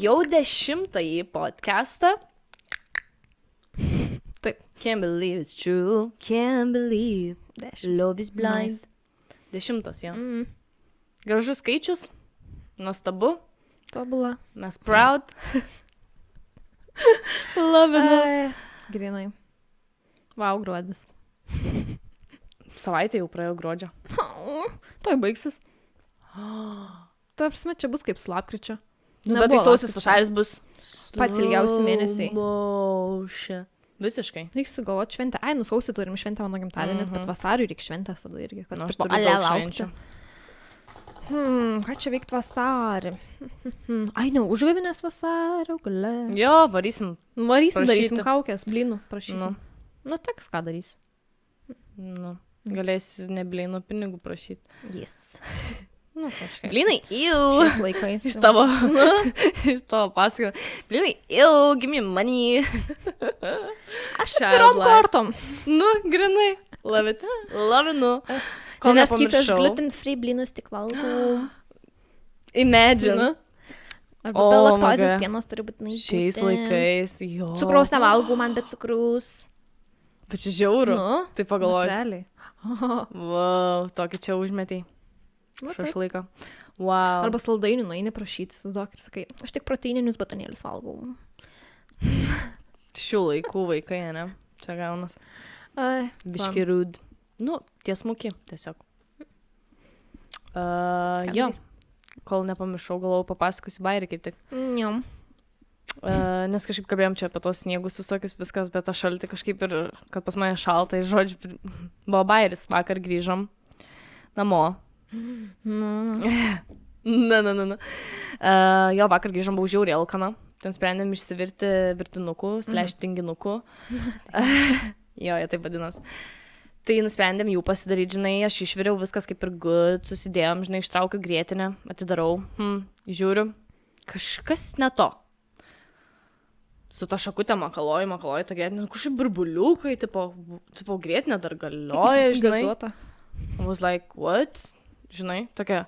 jau 10ąjį podcastą. Taip. Can't believe it's true. Can't believe love is blind. Nice. 10, jo. Gražus skaičius. Nuostabu. Tobula. Mes proud. Lavinu. Grinai. Vau, gruodis. Savaitė jau praėjo gruodžio. Toj baigsis. Tarpsime, čia bus kaip su lapkričio. Nu, bet tai sausis vasaris bus. Pats ilgiausi mėnesiai. Maušia. Visiškai. Reiks sugalvoti šventę. Ai, sausį turim šventę mano gimtadienis, bet vasariui reikia šventės tada irgi. Kad, Aš tipo, turiu ale daug laukti. švenčių. Ką čia veikt vasarį? Ai, ne, užgavinės vasario gale. Jo, varysim. Varysim, Prašyti. darysim kaukės, blynų, prašysim. Nu, teks ką darys. Nu, galėsi ne blynų pinigų prašyti. Yes. Nu, kažkaip. Blynai, iu. Šiais laikais. Iš tavo pasako. Blynai, iu, give me money. Aš atvirom kortom. Nu, grinai. Love it. Lavinu. Kol Nes kysiu, aš nepamiršau. gluten-free blynus tik valgau. Imagine. Arba Oh be my laktozės God. pienas turi būti Šiais laikais, jo. Cukraus nevalgau, man be cukraus. Bet čia žiauru. Nu, Tai pagalvojus. realiai. Wow, tokį čia užmetei. Šašlaiką. Wow. Arba saldainių nueini prašyti, suzdok ir sakai, aš tik proteininius batonėlius valgau. Šių laikų vaikai, ne? Čia gaunas. Ai, Biški rūd. Nu, tiesmuki, tiesiog. Jo, kol nepamiršau, galvojau, papasakosiu bairį kaip tik. Jom. Nes kažkaip kalbėjom čia apie tos sniegus visokius viskas, bet aš šalti kažkaip ir, kad pas mane šalta, ir žodžiu, buvo bairis, vakar grįžom namo. Na. Jo, vakar grįžom, buvau žiauriai alkana, ten sprendėm išsivirti virtinukų, /tinginukų. Jo, jie taip vadinas. Tai nusprendėm jų pasidaryti, žinai, aš išviriau viskas kaip ir good, susidėjom, žinai, ištraukiu grietinę, atidarau, žiūriu, kažkas ne to. Su ta šakutė makaloju tą grietinę, kažkaip burbuliukai, tipo grietinė dar galioja, žinai. Gazuota. I was like, what? Žinai, tokia,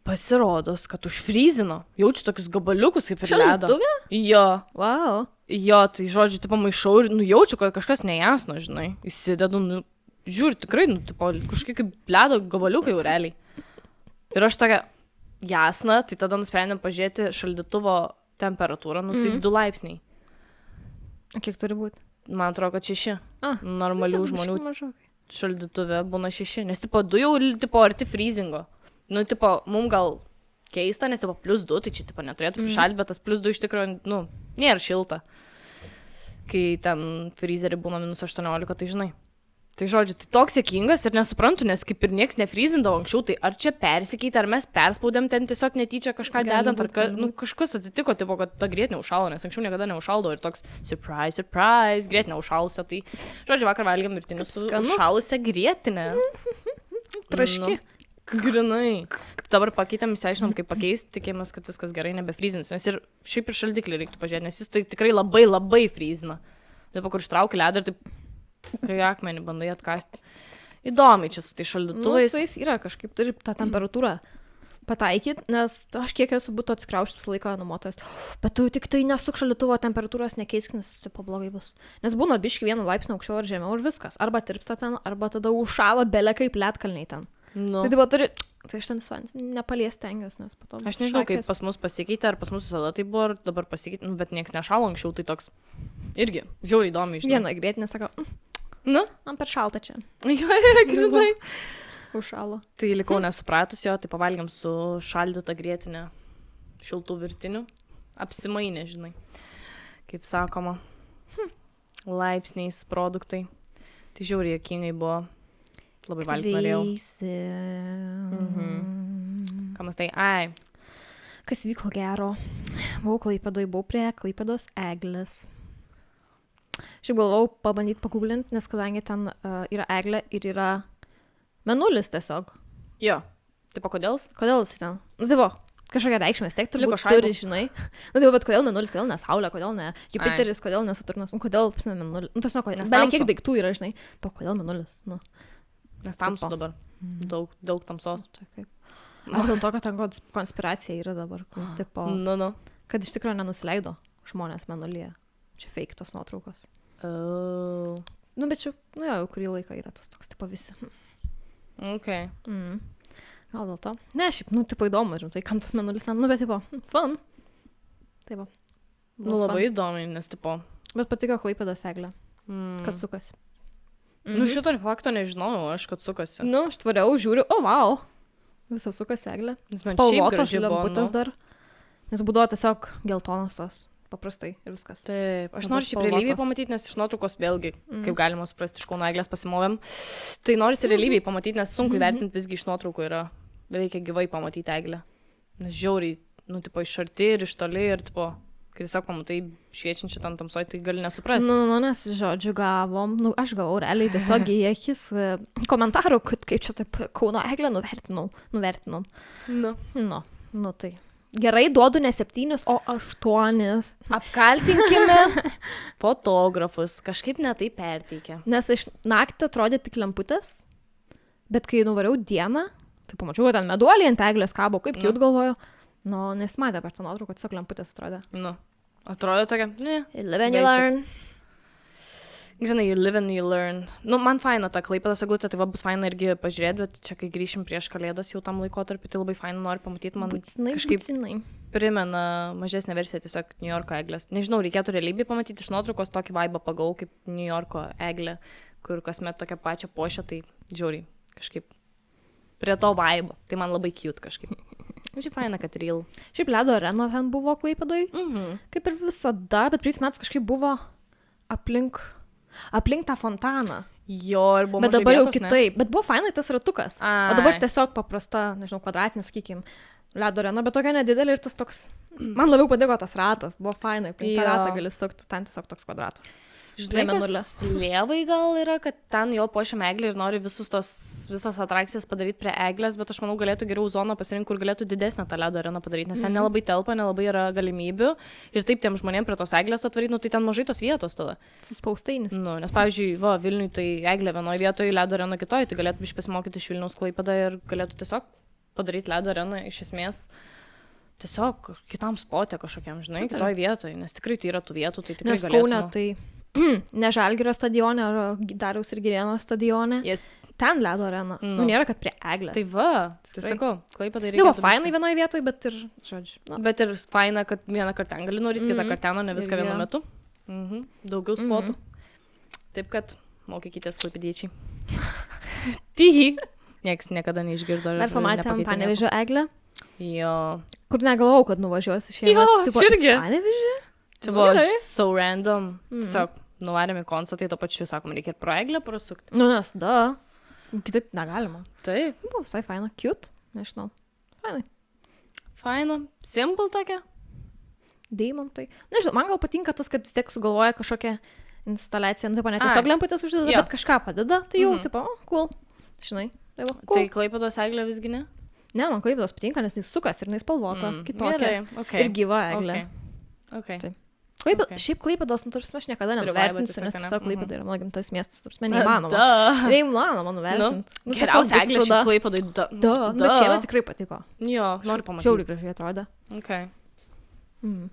pasirodos, kad užfryzino, jaučiu tokius gabaliukus kaip ir ledo. Šaldytuve? Jo. Wow. Jo, tai žodžiu, tipo, maišau ir, jaučiu, kad kažkas nejasno, žinai. Įsidedu, žiūri, tikrai, tipo, kažkaip kaip ledo gabaliukai jau realiai. Ir aš tokia, jasna, tai tada nusprendėm pažiūrėti šaldytuvo temperatūrą, tai 2 laipsniai. O kiek turi būti? Man atrodo, kad 6. Normalių žmonių šaldytuve būna 6. Nes, tipo, 2 jau, tipo, arti freezingo. Nu, tipo, mum gal keista, nes, tipo, +2, tai čia, tipo, neturėtų prišalti, bet tas +2 iš tikrųjų, nėra šilta. Kai ten freezerį būna -18, tai žinai. Tai žodžiu, tai toks sėkingas ir nesuprantu, nes kaip ir nieks nefryzindavo anksčiau, tai ar čia persikeitė, ar mes perspaudėm ten tiesiog netyčia kažką dedant, ar kažkas atsitiko, tipo, kad ta grietinė užšalo, nes anksčiau niekada neužšaldavo ir toks surprise, grietinė užšalusia, tai žodžiu, vakar valgėm virtinius su užšalusia grietinė. Traški. Grinai. Dabar pakeitėm, išsiaiškinom, kaip pakeisti, tikėjomės, kad viskas gerai nebefryzins, nes ir šiaip ir šaldiklį reiktų pažiūrėti, nes jis tai tikrai labai, labai fryzina. Taip, kur ištrauki ledą ir taip, kai akmenį bandai atkasti. Įdomiai čia su tai šaldytuvais. Jis yra kažkaip, turi tą temperatūrą pataikyti, nes aš kiek esu būtų atsikraušti visą laiką nuomotojas, bet tu tik tai nesuk šaldytuvo temperatūros nekeisk, nes tipo blogai bus. Nes būna biški 1 laipsnį aukščiau ar žemiau ir viskas. Arba tirpsta ten, arba tada užšala belė kaip ledkalniai ten. Nu. Tai turi, tai aš ten nepalies tengiuos, nes po to. Aš nežinau, kaip pas mus pasikeitė, ar pas mus visada tai buvo, ar dabar pasikeitė, bet nieks nešalo anksčiau, tai toks irgi žiauriai įdomi. Viena grėtinė sako, man per šalta čia. Jo, grinai. Užšalo. Tai likau nesupratus jo, tai pavalgiam su šaldyta grietinė šiltų virtinių. Apsimainė, žinai. Kaip sakoma. Laipsniais produktai. Tai žiauriai jokingai buvo. Labai valgyti norėjau. Kamas tai, Kas vyko gero? Buvau Klaipėdoj, buvau prie Klaipėdos eglės. Šiaip galvojau pabandyti paguglinti, nes kadangi ten yra eglė ir yra menulis tiesiog. Jo. Taip, kodėl? Kodėl jis ten? Nu, tai buvo, kažkokia reikšmė, tiek turbūt turi, žinai. Nu, tai bet kodėl menulis, kodėl ne Saulė, kodėl ne Jupiteris, kodėl ne Saturnas, kodėl menulis. Nu, tiesiog, kodėl kiek daiktų yra, žinai. Kodėl menulis? Nu. Nes tamsu dabar. Daug tamsos. O dėl to, kad ten konspiracija yra dabar, kur, tipo, Nu. kad iš tikrųjų nenusileido žmonės Mėnulyje. Čia fake tos nuotraukos. Nu, bet čia, nu jau kurį laiką yra tas toks, tipo, visi. Okay. Gal dėl to? Ne, šiaip, nu, tipo, įdomu, tai kam tas Mėnulis, nu, bet, tipo, fun. Taip, Nu, labai įdomi, nes, tipo... Bet patiko Klaipėdos eglė, kad sukasi. Nu, šito fakto nežinojau, aš, kad sukasi. Nu, aš tvariau žiūriu, o, wow. Visą sukasi eglė. Spalvotos lemputės dar. Nes būdavo tiesiog geltonosios, paprastai ir viskas. Taip, aš noriu šį realybėj pamatyti, nes iš nuotraukos vėlgi, kaip galima suprasti, iš Kauno eglės pasimovėm. Tai noriu realybėj pamatyti, nes sunku įvertinti visgi iš nuotraukų yra. Reikia gyvai pamatyti eglę. Nes žiauriai, nu, tipo, iš arti ir iš toli ir, tipo, kai tiesiog pamatai šviečiančią tam tamsoj, tai gali nesuprasti. Nu, nes, žodžiu, gavom, nu, aš gavau realiai tiesiog į akis komentarų, kad kaip čia taip Kauno eglę nuvertinau. Nu, tai. Gerai, duodu ne 7, o 8. Apkaltinkime fotografus, kažkaip netai perteikia. Nes iš naktį atrodė tik lemputės, bet kai nuvariau dieną, tai pamačiau, kad ten meduoliai ant eglės kabo, kaip kiut galvoju. Nu, nesimatė per tą nuotrauką, tiesiog lemputės atrodė. Nu, atrodo tokia, ne. You live and you learn. Grinai, you live and you learn. Nu, man faina ta Klaipėdos eglutė, tai va bus faina irgi pažiūrėti, bet čia kai grįšim prieš Kalėdas jau tam laikotarpį, tai labai faina noriu pamatyti, man kažkaip primena mažesnę versiją tiesiog New Yorko eglės. Nežinau, reikėtų realybėj pamatyti iš nuotraukos tokį vaibą pagau kaip New Yorko eglė, kur kasmet tokią pačią puošia, tai žiauriai kažkaip prie to vaibo. Tai man labai cute kažkaip. Šiaip faina, kad real. Šiaip ledo arena ten buvo Klaipėdoj, kaip ir visada, bet prieš metus kažkaip buvo aplink tą fontaną. Jo, ir buvo bet dabar vietos, jau kitaip. Bet buvo fainai tas ratukas. O dabar tiesiog paprasta, nežinau, kvadratinis, sakykim, ledo arena, bet tokia nedidelė ir tas toks... Man labiau patiko tas ratas. Buvo fainai, aplink tą ratą gali sukti, ten tiesiog toks kvadratas. Žinai, kas Lievai gal yra, kad ten jo puošiam eglį ir nori visas atrakcijas padaryti prie eglės, bet aš manau galėtų geriau zoną pasirinkti, kur galėtų didesnę tą ledo areną padaryti, nes ten nelabai telpa, nelabai yra galimybių ir taip tiem žmonėm prie tos eglės atvaryti, nu tai ten mažai tos vietos tada. Suspaustainis. Nu, nes pavyzdžiui, Vilniui tai eglė vienoje vietoje, ledo arena kitoje, tai galėtų pasimokyti iš Vilniaus Klaipėdą ir galėtų tiesiog padaryti ledo areną iš esmės tiesiog kitam spote kažkokiam, žinai, kitoje vietoje, nes tikrai tai yra tų vietų, tai tikrai galėtų. Ne Žalgirio stadione, ar Dariaus ir Girėno stadione. Yes. Ten ledo arena. Nu, nėra, kad prie eglės. Tai va, tai sakau, Klaipėdai reikia. Buvo fainai vienoje vietoje, bet ir, žodžiu. Bet ir faina, kad vieną kartą ten gali norėti, kitą kartą ne viską vienu metu. Daugiau spotų. Taip, kad mokykitės klaipėdiečiai. Tyhi. Nieks niekada neišgirdo. Dar pamatėm Panevėžio eglę. Jo. Kur negalvojau, kad nuvažiuosiu šiemet. Jo, aš irgi. Panevėžį? Čia buvo so random. Tiesiog nuvarėm į koncertą, tai to pačiu, sakom, reikia ir pro eglę prasukti. Nu, nes kitaip negalima. Taip. Buvo visai faina. Cute. Nežinau. Fainai. Faina. Simple tokia. Deimantai. Nežinau, man gal patinka tas, kad vis tiek sugalvoja kažkokią instaliaciją. Nu, taip, ne tiesiog lemputės uždeda, bet kažką padeda. Tai jau, tipo, cool. Žinai. Cool. Tai Klaipėdos eglė visgi ne? Ne, man Klaipėdos patinka, nes jis sukas ir jis spalvota. Kitokia. Okay. Ir gyva eglė. Okay. Šiaip Klaipėdos, nu, tarsi aš niekada nenuvertinsiu, nes tiesiog Klaipėda yra mano gimtas miestas, tarsi neįmanoma nuvertinti. Geriausia eglė šiaip Klaipėdai. Bet šiemet tikrai patiko. Jo, noriu pamatyti. Šiauriai gražiai atrodė.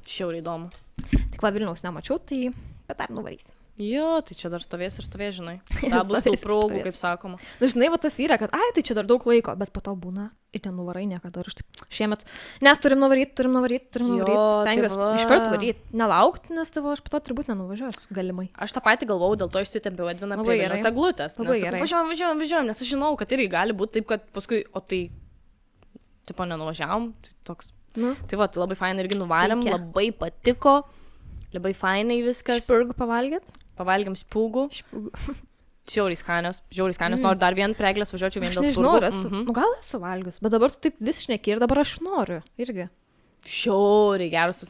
Šiauriai įdomu. Tik va Vilniaus nemačiau, tai bet dar nuvarysim. Jo, tai čia dar stovės, žinai. Da bus tų progų, kaip sakoma. Na, žinai, va tas yra, kad, tai čia dar daug laiko, bet po to būna ir nenuvarai niekada. Ir šiemet, net turim nuvaryti. Stengiuosi iš karto varyti, nelaukti, nes tavo aš po to turbūt nenuvažiuosiu, galimai. Aš tą patį galvojau, dėl to išsitempiau Edviną prie vienos eglutės. Važiuojam, nes aš žinau, kad irgi gali būti taip, kad paskui, o tai, tipo, nenuvažiavom, tai toks. Tai va, tai labai fainai irgi nuvarėm, labai patiko, labai fainai viskas. Špurgų pavalgėt? Pavalgėm spūgų. Žiauriai skanios. Noriu dar vieną preglės važiuočiau vien dėl spurgų. Aš nežinau, gal esu valgius, bet dabar tu taip vis šneki ir dabar aš noriu irgi. Žiauriai geras,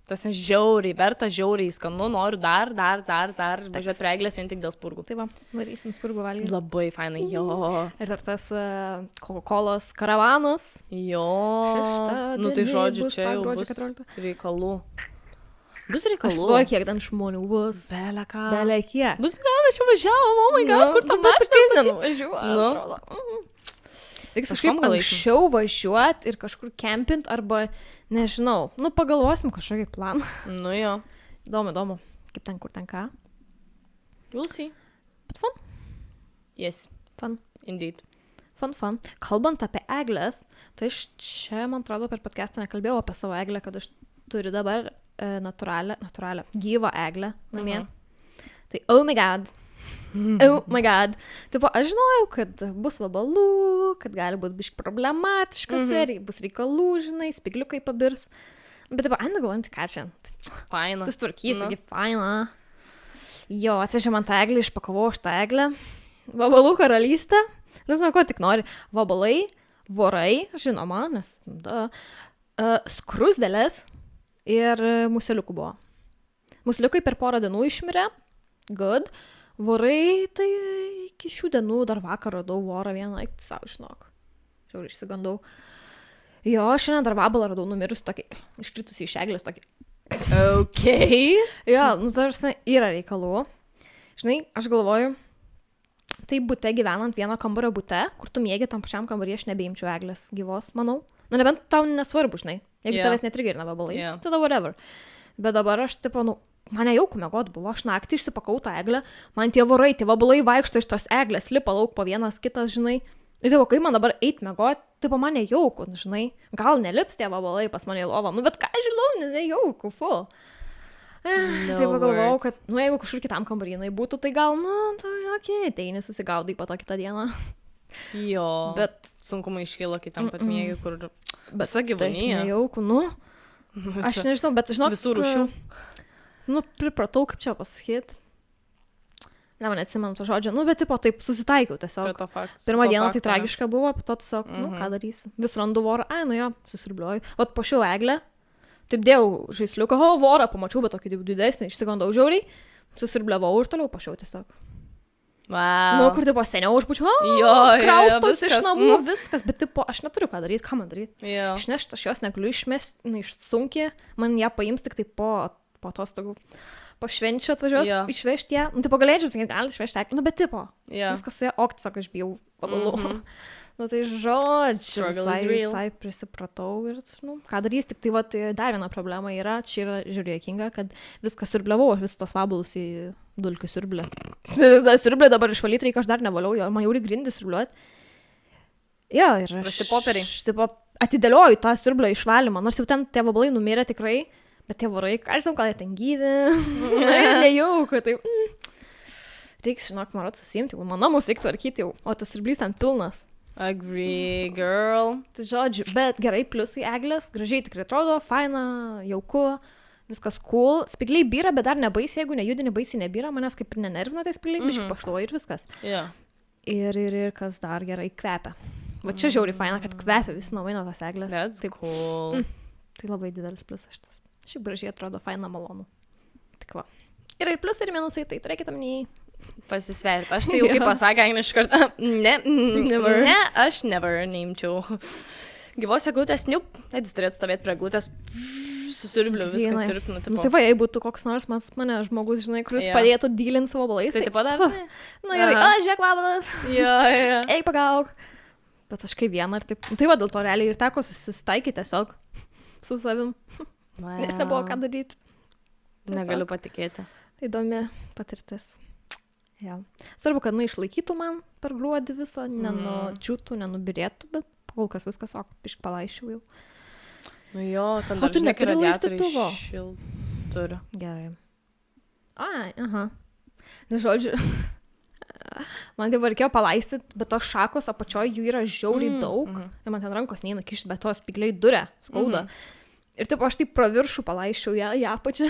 tas žiauriai verta, žiauriai skanu, noriu dar važiuoti preglės vien tik dėl spurgų. Tai va, varysim spurgų valgyti. Labai fainai, jo. Ir dar tas Coca-Colos karavanas. Jo. Nu tai žodžiu, čia jau bus reikalų. Bus reikalų. Aš stoju, kiek ten žmonių bus. Bele ką. Bele kiek. Bus gal, aš jau važiavom, oh my god, kur tam maštas. Nenuvažiuoju, atrodo. Reiks kažkaip anksčiau važiuoti ir kažkur kempint arba, nežinau, nu pagalvosim kažkokį planą. Nu jo. Įdomu, kaip ten, kur ten ką. We'll see. Bet fun. Yes. Fun. Indeed. Fun. Kalbant apie eglės, tai aš čia, man atrodo, per podcastą nekalbėjau apie savo eglę, kad aš turiu dabar natūralią, gyvą eglę namie. Tai, oh my god. Tipo, aš žinojau, kad bus vabalų, kad gali būti biški problematiškas ir bus reikalų, žinai, spigliukai pabirs. Bet tipo, galvojant, ką čia. Faina. Susitvarkysiu, faina. Jo, atvežė man tą eglę, išpakavau aš tą eglę. Vabalų karalystė. Žinau, ko tik nori. Vabalai, vorai, žinoma, nes skrusdelės ir museliukų buvo. Museliukai per porą dienų išmirė. Good. Vorai, tai iki šių dienų dar vakar radau vorą vieną, eik, savo žinok. Žiauriai išsigandau. Jo, šiandien dar vabalą radau numirus tokį, iškritusi iš eglės tokį. Okay. Jo, nu, tarsi, yra reikalų. Žinai, aš galvoju, tai bute gyvenant vieno kambario bute, kur tu miegi tam pačiam kambarį, aš nebeimčiau eglės gyvos, manau. Nu, nebent tau nesvarbu, žinai. Jeigu tavęs netrigerina vabalai, tada whatever. Bet dabar aš, tipo, nu, mane jauku miegot buvo, aš naktį išsipakau tą eglę, man tie vorai, tie vabalai vaikšto iš tos eglės, lipa lauk po vienas kitas, žinai. Ir tipo, kai man dabar eit miegot, tipo, mane jauku, žinai. Gal nelips tie vabalai pas mane į lovą, nu, bet ką žinau, nejauku, full. Tai pagalvojau, kad, nu, jeigu kažkur kitam kambarinai būtų, tai gal, nu, tai okei, tai nesusigaudai po to kitą dieną. Jo, bet sunkumai iškyla kitam pat miegi, kur visa gyvūnija. Nejauku, nu. Aš nežinau, bet žinok, visų rūšių. Nu, pripratau, kaip čia pasakyti. Ne, man atsimenu to žodžio. Nu, bet tipo, taip susitaikiau tiesiog. Pirmą dieną tai tragiška buvo, po to tiesiog, nu, ką darysiu. Vis randu vorą, nu jo, susirbliuoju. Vat pašiau eglę, taip dėjau žaisliuką, vorą pamačiau, bet tokį didesnį, išsigandau žiauriai, susirbliavau ir toliau pašiau tiesiog. Wow. Nu, kur tipo seniau aš būčiau, kraustos iš namų, viskas, bet tipo, aš neturiu ką daryti, ką man daryti. Išnešti aš jos negaliu išmesti, išsunkiai, man ją paims tik tai po atostogų. Po švenčių atvažiuos, išvežti ją. Nu, tipo, galėčiau sakyti, gali išvežti ją. Nu, bet tipo, viskas su ją, tiesiog aš bijau vabalų. Nu, tai žodžiu, visai prisipratau ir, nu, ką darys, tik tai, va, dar viena problema yra, čia yra žiūrėkinga, kad viskas siurbliavau, aš vis tos vabalus į dulkių siurblę. Siurblę dabar išvalyti reikia, aš dar nevaliau, man jau reikia grindį siurbliuoti. Jo, ir aš tipo, atidėlioju tą siurblę išvalymą, nors jau ten tie vabalai numirė tikrai. Bet tie vorai, ką žinau, gal jie ten gyvi, nejauku, taip. Reiks, žinok, marot susiimti, mano namus reikia tvarkyti jau, o tas siurblys ten pilnas. Agree, girl. Tai žodžiu, bet gerai, pliusai eglės, gražiai tikrai atrodo, faina, jauku, viskas cool. Spigliai byra, bet dar nebaisiai, jeigu nejudini, baisiai nebyra, manęs kaip ir nenervina tai spigliai, biškai pašluoja ir viskas. Ir kas dar gerai, kvepia. Va čia žiauriai faina, kad kvepia visi namai nuo tos eglės. That's cool. Tai labai didelis pliusas šitas. Šiaip gražiai atrodo, faina, malonu. Tik va. Yra ir pliusai, ir minusai, tai turėkite minėjai. Pasisverti. Aš tai jau kaip pasakė, iš karto, aš never neimčiau. Gyvos eglutės, jis turėtų stovėti prie eglutės, susirbliu, viskas sirpnu. Nusiva, jei būtų koks nors mane žmogus, žinai, kuris padėtų dylinti savo vabalais. Tai taip padavė? Na gerai, žiūrėk vabalas. Eik pagauk. Bet aš kaip vieną ir taip. Tai va, dėl to realiai ir teko susitaikyti tiesiog su savim. Nes nebuvo ką daryti. Negaliu patikėti. Tai įdomi patirtis. Svarbu, kad išlaikytų man per gruodį visą, nenučiūtų, nenubirėtų, bet kol kas viskas, pišk palaiščiau jau. Nu jo, ten dar žinai, kad radiatoriai turiu. Gerai. Aha. Nu, žodžiu, man tai reikėjo palaistyti, bet tos šakos apačioj jų yra žiauriai daug. Ir man ten rankos neina kišti, bet tos spigliai duria, skauda. Ir taip aš taip praviršų palaiščiau ją apačią.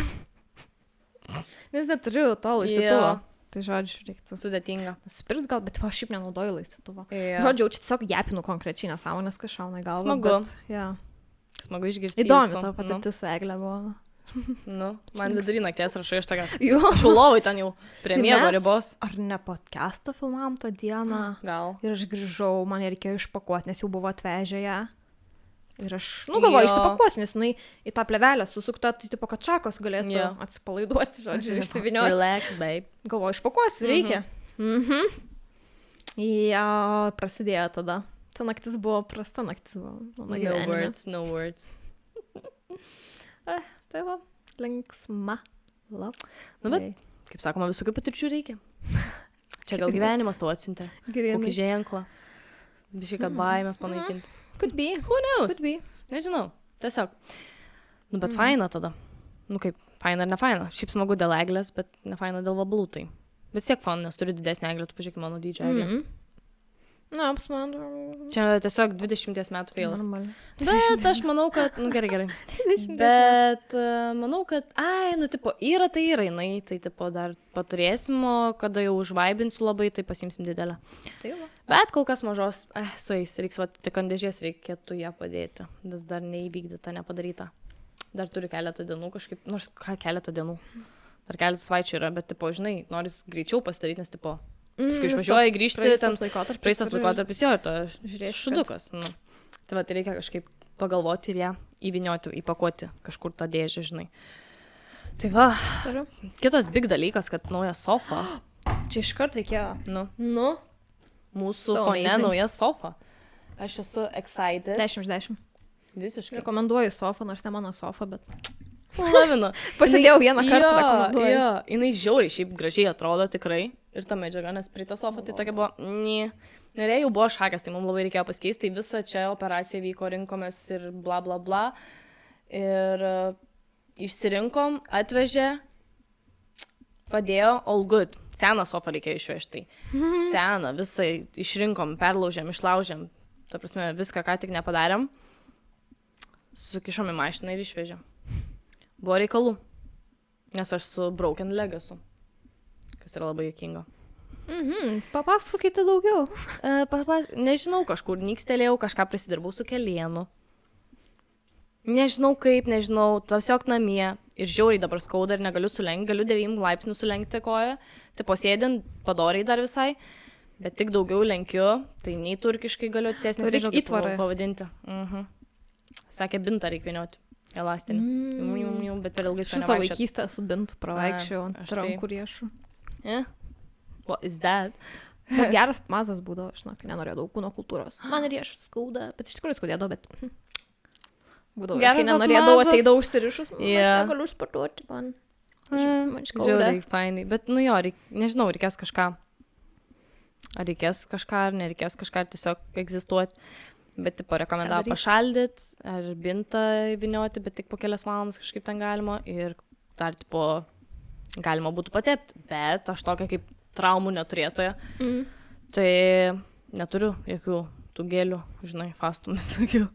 Nes neturiu to laistytuvo. Tai žodžiu, reiktų. Sudėtinga. Spirit gal, bet aš šiaip nenaudoju laistytuvo. Žodžiu, čia tiesiog japinu konkrečiai nesąmonės, kas šauna į galvą. Smagu. Smagu išgirsti. Įdomi ta patirtis su eglė buvo. Nu, man vidury nakties rašai iš tokia. Šulovai ten jau prie miego ribos. Ar ne podcastą filmavom tą dieną? Gal. Ir aš grįžau, man reikėjo išpakuoti, nes jau buvo atvežę ją. Ir aš, galvoju, išsipakuosiu, nes jinai į tą plevelę susukta, tai tipo, kad šakos galėtų atsipalaiduoti, žodžiu, išsivinioti. Relax, babe. Galvoju, išpakuosiu, reikia. Jo, prasidėjo tada. Ta naktis buvo prasta naktis buvo. Mano No gyvenime. words, no words. Tai va, linksma. Nu, bet, kaip sakoma, visokių patirčių reikia. Čia gal gyvenimas tau atsiuntė. Kokį ženklą. Biškai, kad baimės panaikinti. Could be. Who knows? Could be. Nežinau. Tiesiog. Nu, bet faina tada. Nu, kaip, faina ar ne faina. Šiaip smagu dėl eglės, bet ne faina dėl vabalų tai. Bet siek faina, nes turiu didesnį eglę, tu pažiūrėk mano dydžio eglę. Na, pas man. Čia tiesiog 20 metų feilas. Normaliai. Bet aš manau, kad, nu gerai. Bet manau, kad, nu, tipo, yra tai yra, jinai, tai, tipo, dar paturėsim, o kada jau užvaibinsiu labai, tai pasimsim didelę. Tai va. Bet kol kas mažos, su jais, reiks, va, tik ant dėžės reikėtų ją padėti. Vis dar neįvykdyta, nepadaryta. Dar turi keletą dienų kažkaip, nors ką keletą dienų. Dar keletą savaičių yra, bet, tipo, žinai, noris greičiau pasidaryti, nes, tipo, paskui išvažiuoji grįžti, ten praeistas laikotarpis jo ir to šudukas. Nu. Tai va, tai reikia kažkaip pagalvoti ir ją įvinioti, įpakuoti kažkur tą dėžę, žinai. Tai va, kitas big dalykas, kad nauja sofa. Čia iškart reikėjo. Nu. Mūsų So fone amazing. nauja sofa. Aš esu excited. 10 iš 10. Visiškai. Rekomenduoju sofą, nors ne mano sofa, bet Lavinu. pasidėjau vieną kartą, rekomenduoju. Jo, jinai žiauriai šiaip gražiai atrodo tikrai. Ir ta medžiaga, nes prie to sofa tai tokia buvo, Norėjau, buvo šakės, tai mums labai reikėjo pasikeisti, tai visa čia operacija vyko, rinkomės ir bla bla bla. Ir išsirinkom, atvežė, padėjo, all good. Seną sofą reikėjo išvežti. Seną, visą išrinkom, perlaužėm, išlaužėm. Ta prasme, viską, ką tik nepadarėm. Sukišom į mašiną ir išvežėm. Buvo reikalų. Nes aš su broken leg esu. Kas yra labai juokinga. Papasakokite daugiau. Nežinau, kažkur nykstelėjau, kažką prisidirbau su kelienu. Nežinau kaip, nežinau, tiesiog namie. Ir žiauriai dabar skauda ir negaliu sulenkti, galiu 9 laipsnių sulenkti koją. Tai posėdint padoriai dar visai. Bet tik daugiau lenkiu, tai nei turkiškai galiu atsėsti, nes nežinau, kaip pavadinti. Sakė, bintą reikia vinioti. Elastinį. Bet per ilgai su savo vaikystę su bintu pravaikščiau ant aš tai- rankų riešų. What is that? Bet geras mazas būdavo, žinok, nenorėjau daug kūno kultūros. Man riešų skauda, bet iš tikrųjų skaudėdavo, bet būdavo, Geras kai nenorėdavo, atmazas. ateidavau užsirišus, aš Yeah. negaliu sportuoti, man skauda. Žiauriai, fainai. Bet, nu jo, nežinau, reikės kažką. Ar reikės kažką, ar nereikės kažką, ar tiesiog egzistuoti. Bet, tipo, rekomendavo Ką daryt? pašaldyti, ar bintą vinioti, bet tik po kelias valandas kažkaip ten galima. Ir dar, tipo, galima būtų patepti. Bet aš tokia kaip traumų neturėtoja. Tai neturiu jokių tų gėlių, žinai, fastų visokių.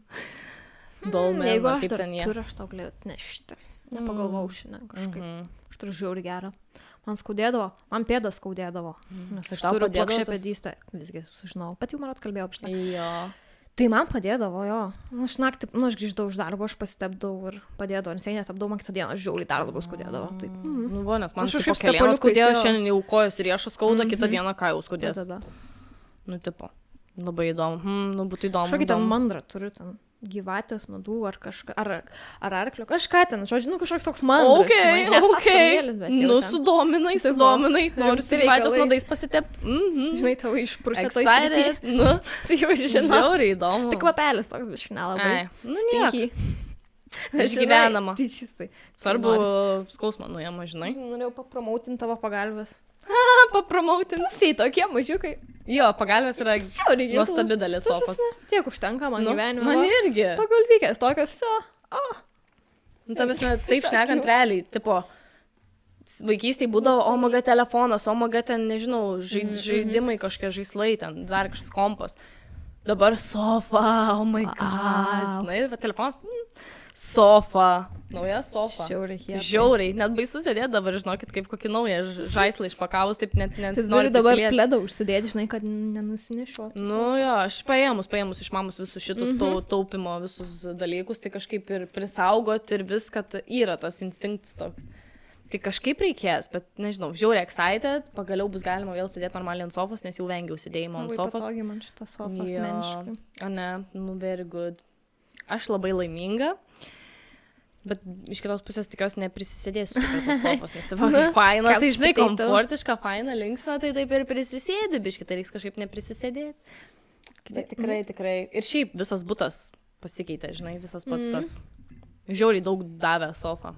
Dolmenų, Jeigu aš kaip dar ten jie. turiu, aš tau galėjau atnešti. Nepagalvau šiandien kažkaip. Aš turiu žiauriai gerą. Man skaudėdavo, man pėdas skaudėdavo. Nes aš Tau turiu padėdavo plokščią tas- pėdystę. Visgi sužinau. Pat jau man atkalbėjau apie šitą. Jo. Tai man padėdavo, jo. Aš naktį, aš grįždavau iš darbo, aš pasitepdavau ir padėdavo. Nes jei netapdavau, man kitą dieną žiauriai dar labiau skaudėdavo. Taip. Nu, va, nes man Aš tipo kažkaip su kelienos tepaliukais, skaudėjo, jo. šiandien jau kojos riešas skauda, kitą dieną ką jau skaudės. Tada. Nu, tipo, labai įdomu. Nu, būtų įdomu. Kažkokį ten įdomu. mandrą turiu ten. Gyvatės, nuodų ar kažką. Ar arklio. Kažką ten. Žodžiu, nu kažkoks toks mandras. Okay. Nu, sudominai. Noriu su gyvatės reikalai. nuodais pasitepti. Žinai, tavo išprusė to Excited. Nu, Tai jau žinau. žiauriai įdomu. Tik kvapelis toks biškai nelabai. Ai, nu, nieko. Stinky. Išgyvenama. Tai čistai. Svarbu skausmą nuėmą, žinai. Norėjau papromautinti tavo pagalbės. Papramautinti. Fai, tokie mažiukai. Jo, pagalbės yra Šiauriai. nuostabi dalis sofos. Tiek užtenka man gyvenime. Man irgi. Pagalvykės, tokios, Nu, ta prasme, taip šnekant realiai, tipo, vaikystėje būdavo omega telefonas, omega ten, nežinau, žaidimai kažkokie žaislai, ten dar kažkoks kompas. Dabar sofa, oh my god, žinai, bet telefonas, sofa, nauja sofa. Žiauriai, net baisu sėdėti dabar, žinokit, kaip kokį naują žaislą išpakavus, taip net Tai nori turi dabar prisiliesti. pledą užsidėti, žinai, kad nenusinešiotų. Nu jo, aš paėmus iš mamos visus šitus taupimo visus dalykus, tai kažkaip ir prisaugot ir viską, yra tas instinktas toks. Tai kažkaip reikės, bet nežinau, žiauriai excited, pagaliau bus galima vėl sėdėti normaliai ant sofos, nes jau vengiau sėdėjimo ant sofos. Labai patogiai man šitą sofą Jo, asmeniškai. o ne, nu very good. Aš labai laiminga, bet iš kitos pusės tikiuosi neprisisėdėsiu prie tos sofos, nes va, faina, tai žinai, komfortiška, faina, linksma, tai taip ir prisisėdi, biškit, tai reiks kažkaip neprisisėdėti. Tikrai. Ir šiaip visas butas pasikeitė, žinai, visas pats tas. Žiauriai daug davė sofa.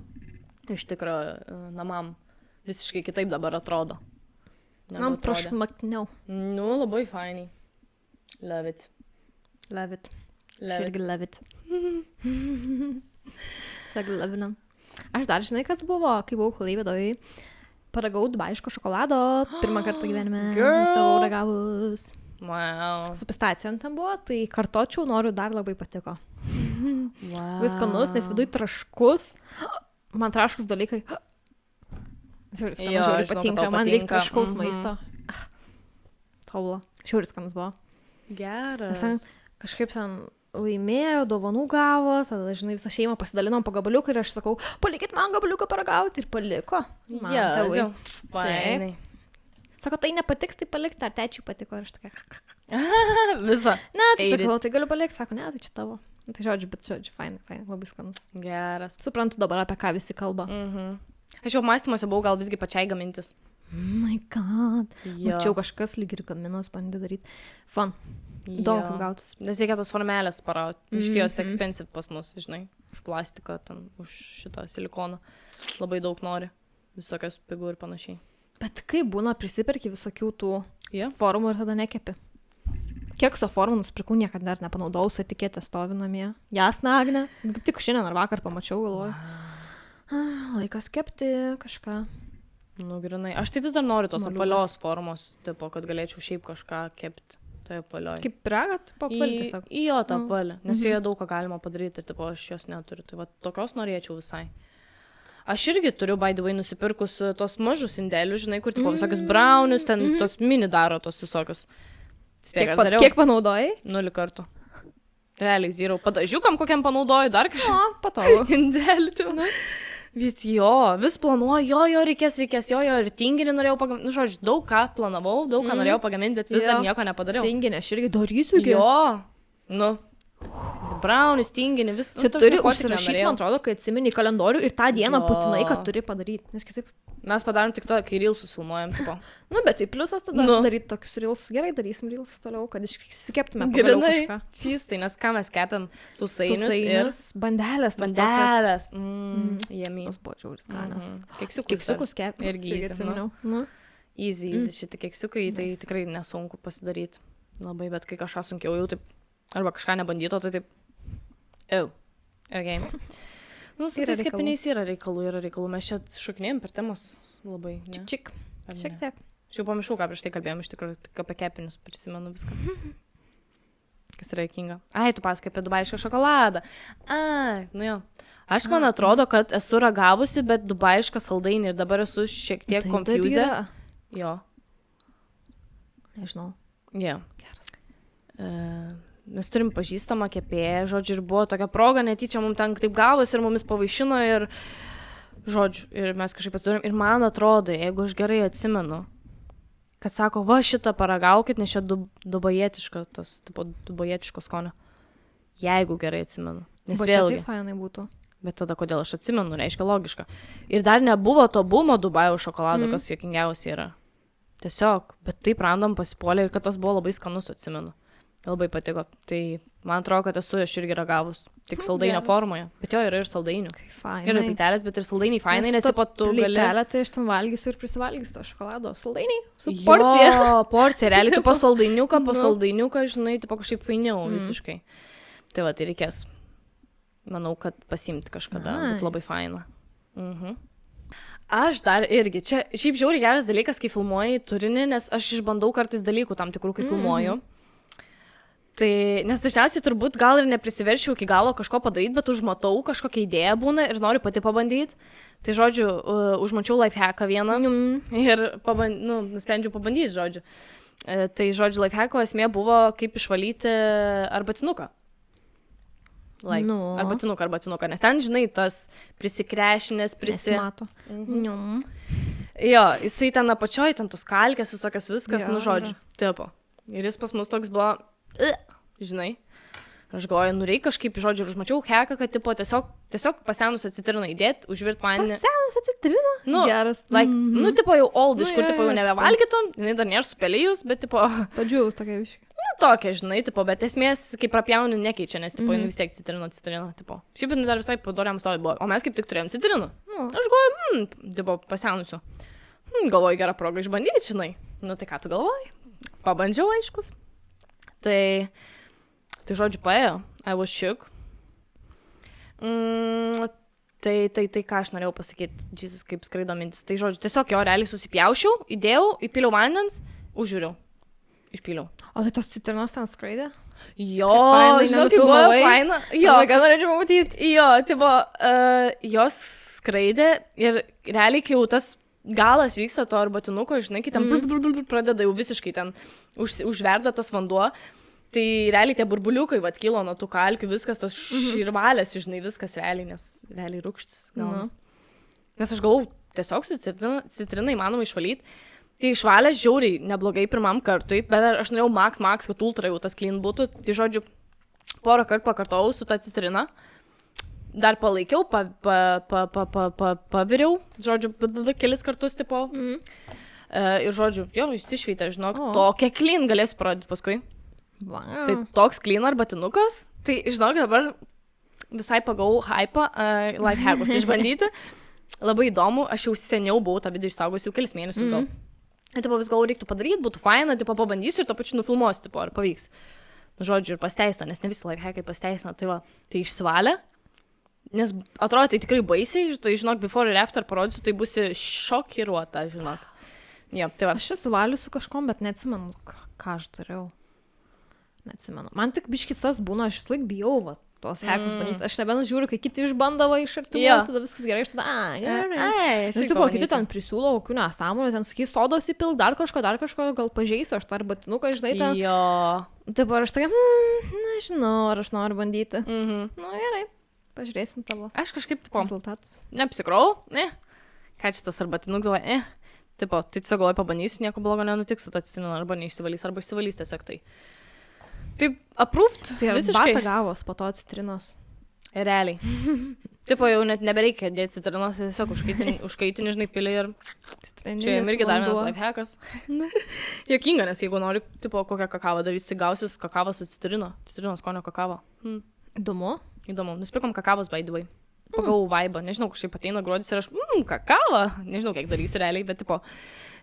Iš tikrųjų, namam visiškai kitaip dabar atrodo. Nam prašmatniau. Nu, labai fainai. Love it. Aš irgi love it. Sakai, lavinam. Aš dar žinai, kas buvo, kai buvau Klaipėdoj. Paragau dubaiško šokolado. Pirmą kartą gyvenime. Stovau ragavus. Wow. Su pistacijom ten buvo, tai kartočiau, noriu, dar labai patiko. Wow. Vis skanus, nes viduj traškus. Man traškus dalykai. Žiauriai patinka. Man reikia traškaus maisto. Tobula. Žiauriai skanus buvo. Geras. Kažkaip ten laimėjo, dovanų gavo, tada, žinai, visą šeimą pasidalinom po gabaliuką ir aš sakau, palikit man gabaliuką paragauti ir paliko. Man tėvai. Fainai. Sako, tai nepatiks, tai palikti, ar tečiui patiko, ir aš tokia. Visą. Ne, tai sakau, tai galiu palikti, sako, ne, tai čia tavo. Tai žodžiu, fainai, labai skanus. Geras. Suprantu dabar, apie ką visi kalba. Aš jau mąstymuose buvau gal visgi pačiai gamintis. My God. Jo. Mačiau kažkas lyg ir gaminos bandė daryti. Fun. Daug kaip gautas. Nes reikia tos formelės parauti. Iškijos expensive pas mus, žinai. Už plastiką, ten, už šitą silikoną. Labai daug nori. Visokios pigų ir panašiai. Bet kaip būna, prisiperki visokių tų Jo. formų ir tada nekepi. Kekso formų nusipirkau, niekada dar nepanaudojau, su etiketė stovi namie. Jasna, Agne. Kaip tik šiandien ar vakar pamačiau, galvoju. Laikas kepti kažką. Nu, grinai. Aš tai vis dar noriu tos apvalios formos, tipo, kad galėčiau šiaip kažką kepti. Tai apvalioj. Kaip pyragą, papalį tiesiog. Į jo tą apvalį. Nes joje daug ką galima padaryti ir tipo, aš jos neturiu. Tai va, tokios norėčiau visai. Aš irgi turiu, by the way, nusipirkus tos mažus indelius, žinai, kur tipo visokius brownius, ten tos mini daro tos visokius. Kiek panaudojai? 0 kartų. Realiai, 0. Padažiukam kokiam panaudoju, dar kažką. O, patogu. Indelį, tai man. Bet jo, vis planuoju, jo, reikės, jo, ir tinginį norėjau pagaminti. Nu, žodžiu, daug ką planavau, daug ką norėjau pagaminti, bet vis dar nieko nepadariau. Tinginį, aš irgi darysiu. Jo, nu, brownius, tinginį, vis. Čia turi užsirašyti, man atrodo, kai atsimeni kalendorių ir tą dieną būtinai, kad turi padaryti. Nes kitaip. Mes padarom tik to, kai reelsus filmuojam, tipo. Nu, bet tai pliusas tada daryti tokius reels. Gerai, darysim reels toliau, kad išsikeptume pagaliau kažką. Grinai, čystai, nes ką mes kepiam? Sausainius ir bandelės. Bandelės. Jėmy. Tas buvo žiauris skanas. Keksiukus kepim. Irgi įsiminiau. Easy, šitie keksiukai, tai tikrai nesunku pasidaryti. Labai, bet kai kažką sunkiau jau taip, arba kažką nebandyto, tai taip. Okay. Nu, su tais kepiniais yra reikalų. Mes čia šokinėjom per temas labai, ne? Šiek tiek. Aš jau pamiršau, ką prieš tai kalbėjom, iš tikrųjų, tik apie kepinius prisimenu viską. Kas yra juokinga. Ai, tu pasakai apie dubaišką šokoladą. Ai, nu jo. Aš man atrodo, kad esu ragavusi, bet dubaišką saldainį ir dabar esu šiek tiek confused. Jo. Nežinau. Jo. Geras. Mes turim pažįstamą kepėją, žodžiu, ir buvo tokia proga, netyčia mums ten taip gavus ir mumis pavaišino ir, žodžiu, ir mes kažkaip atsidūrėm. Ir man atrodo, jeigu aš gerai atsimenu, kad sako, va šitą paragaukit, nes čia dubajetiško skonio. Jeigu gerai atsimenu. Nes vėlgi. Tai fainai būtų. Bet tada, kodėl aš atsimenu, reiškia logiška. Ir dar nebuvo to bumo Dubajaus šokolado, kas juokingiausiai yra. Tiesiog, bet taip random pasipuolė ir kad tas buvo labai skanus, atsimenu. Labai patiko. Tai man atrodo, kad esu aš irgi ragavus. Tik saldainio formoje. Bet jo yra ir saldainių. Fainai. Ir plytelės, bet ir saldainiai fainai, nes taip pat tu gali... Plytelę, tai aš ten valgysiu ir prisivalgysiu to šokolado. Saldainiai su porcija. Jo, porcija. Realiai tu po saldainiuką, žinai, tipo kažkaip fainiau visiškai. Tai va, tai reikės. Manau, kad pasimti kažkada. Bet labai faina. Aš dar irgi. Čia šiaip žiauriai geras dalykas, kai filmuoji turinį, nes aš išbandau kartais dalykų tam tikrų, kai filmuoju. Tai, nes dažniausiai turbūt gal ir neprisiveršiu iki galo kažko padaryti, bet užmatau, kažkokia idėja būna ir noriu pati pabandyti. Tai, žodžiu, užmačiau lifehacką vieną ir nusprendžiau pabandyti, žodžiu. Tai, žodžiu, lifehacko esmė buvo, kaip išvalyti arbatinuką. Arbatinuką, nes ten, žinai, tas prisikrešinės, Nesimato. Jo, jisai ten apačioj, ten tos kalkės, visokios viskas, žodžiu, tipo. Ir jis pas mus toks buvo... Žinai, aš galvoju, reikia kažkaip, žodžiu, užmačiau heką, kad tipo tiesiog pasenusią citriną įdėti, užvirt vandenį. Pasenusią citriną? Geras. Tipo jau oldish, kur tipo jau nebevalgytum, jinai dar nėra supelėjus, bet tipo... Padžiūvus tokia viškai. tokia, žinai, tipo, bet esmės, kai prapjauni, nekeičia, nes, tipo, vis tiek citrina, tipo. Šiaip jinai dar visai padoriam stovį buvo, o mes kaip tik turėjom citrinų. Aš galvoju, tipo, pasenusiu. Galvoju, gerą progą išbandyti, žinai. Nu, tai ką tu galvoji? Pabandžiau, aiškus. Tai žodžiu, paėjo. I was shook. Tai ką aš norėjau pasakyti, Jesus, kaip skraido mintis. Tai žodžiu, tiesiog jo realiai susipjaušiau, įdėjau, įpiliau vandens, užžiūriau. Išpyliau. O tai tos citrinos ten skraidė? Jo, žinau, kaip buvo faina. Jo, ką norėčiau matyti. Jo, tai buvo, jos skraidė ir realiai, kai jau tas galas vyksta to arbatinuko, žinai, kai ten pradeda jau visiškai ten užverda tas vanduo, tai realiai tie burbuliukai, vat, kilo nuo tų kalkių, viskas tos širvalės, žinai, viskas realiai, nes realiai rūgštis galas. Nes aš galvau, tiesiog su citrina įmanoma išvalyti. Tai išvalė žiauriai neblogai pirmam kartui, bet aš norėjau max, kad ultra jau tas clean būtų. Tai žodžiu, porą kartų pakartojau su ta citrina. Dar palaikiau, paviriau, žodžiu, kelis kartus tipo. Ir žodžiu, jo, išsišveitė, žinok, tokia clean galėsiu parodyti paskui. Wow. Tai toks clean arbatinukas. Tai žinok, dabar visai pagavau hypą, lifehackus išbandyti. Labai įdomu, aš jau seniau buvau tą video išsaugosiu jau kelis mėnesius gal. Ir tipo vis galvoju, reiktų padaryti, būtų faina, tipo pabandysiu ir to pačiu nufilmuosiu, tipo, ar pavyks. Žodžiu, ir pasteisino, nes ne visi lifehackai pasteisino, tai va, tai išsivalė. Nes atrodo, tai tikrai baisiai, tai žinok, before ir after parodysiu, tai būsi šokiruota, žinok. Jo, tai va. Aš esu valiu su kažkom, bet neatsimenu, ką aš dariau. Neatsimenu. Man tik biškis tas būna, aš vis laik bijau, va, tos hackus bandyti. Aš nebent žiūriu, kai kiti išbandavo iš artimų, tada viskas gerai, aš tada, gerai. Nes tipo, kiti ten prisiūlo, kokių nesąmonų, ten sakys, sodos įpilk, dar kažko, gal pažeisiu, aš tą arbatinuką, žinai, ten. Jo. Taip, ar aš tokia, nežinau, ar aš noriu bandyti. Nu, gerai, pažiūrėsim tavo. Aš kažkaip, tipo, rezultatus. Neapsikrau, ką čia tas arbatinukas, galvoju, tipo, tai tiesiog galvoju, pabandysiu, nieko blogo nenutiks su ta citrina, arba išsivalys tiesiog tai. Taip, approved, tai visiškai. Batą gavos po to citrinos. Realiai. Tipo, jau net nebereikia dėti citrinos, tiesiog užkaitini, žinai, pilį ir... Čia irgi dar vienas lifehackas. Jokinga, nes jeigu nori, tipo, kokią kakavą daryti, tai gausis kakavą su citrinos skonio kakavą. Įdomu. Nusipirkom kakavos, by the way. Pagavau vaibą, nežinau, kažkaip ateina gruodis ir aš, kakavą, nežinau, kiek darysiu realiai, bet, tipo,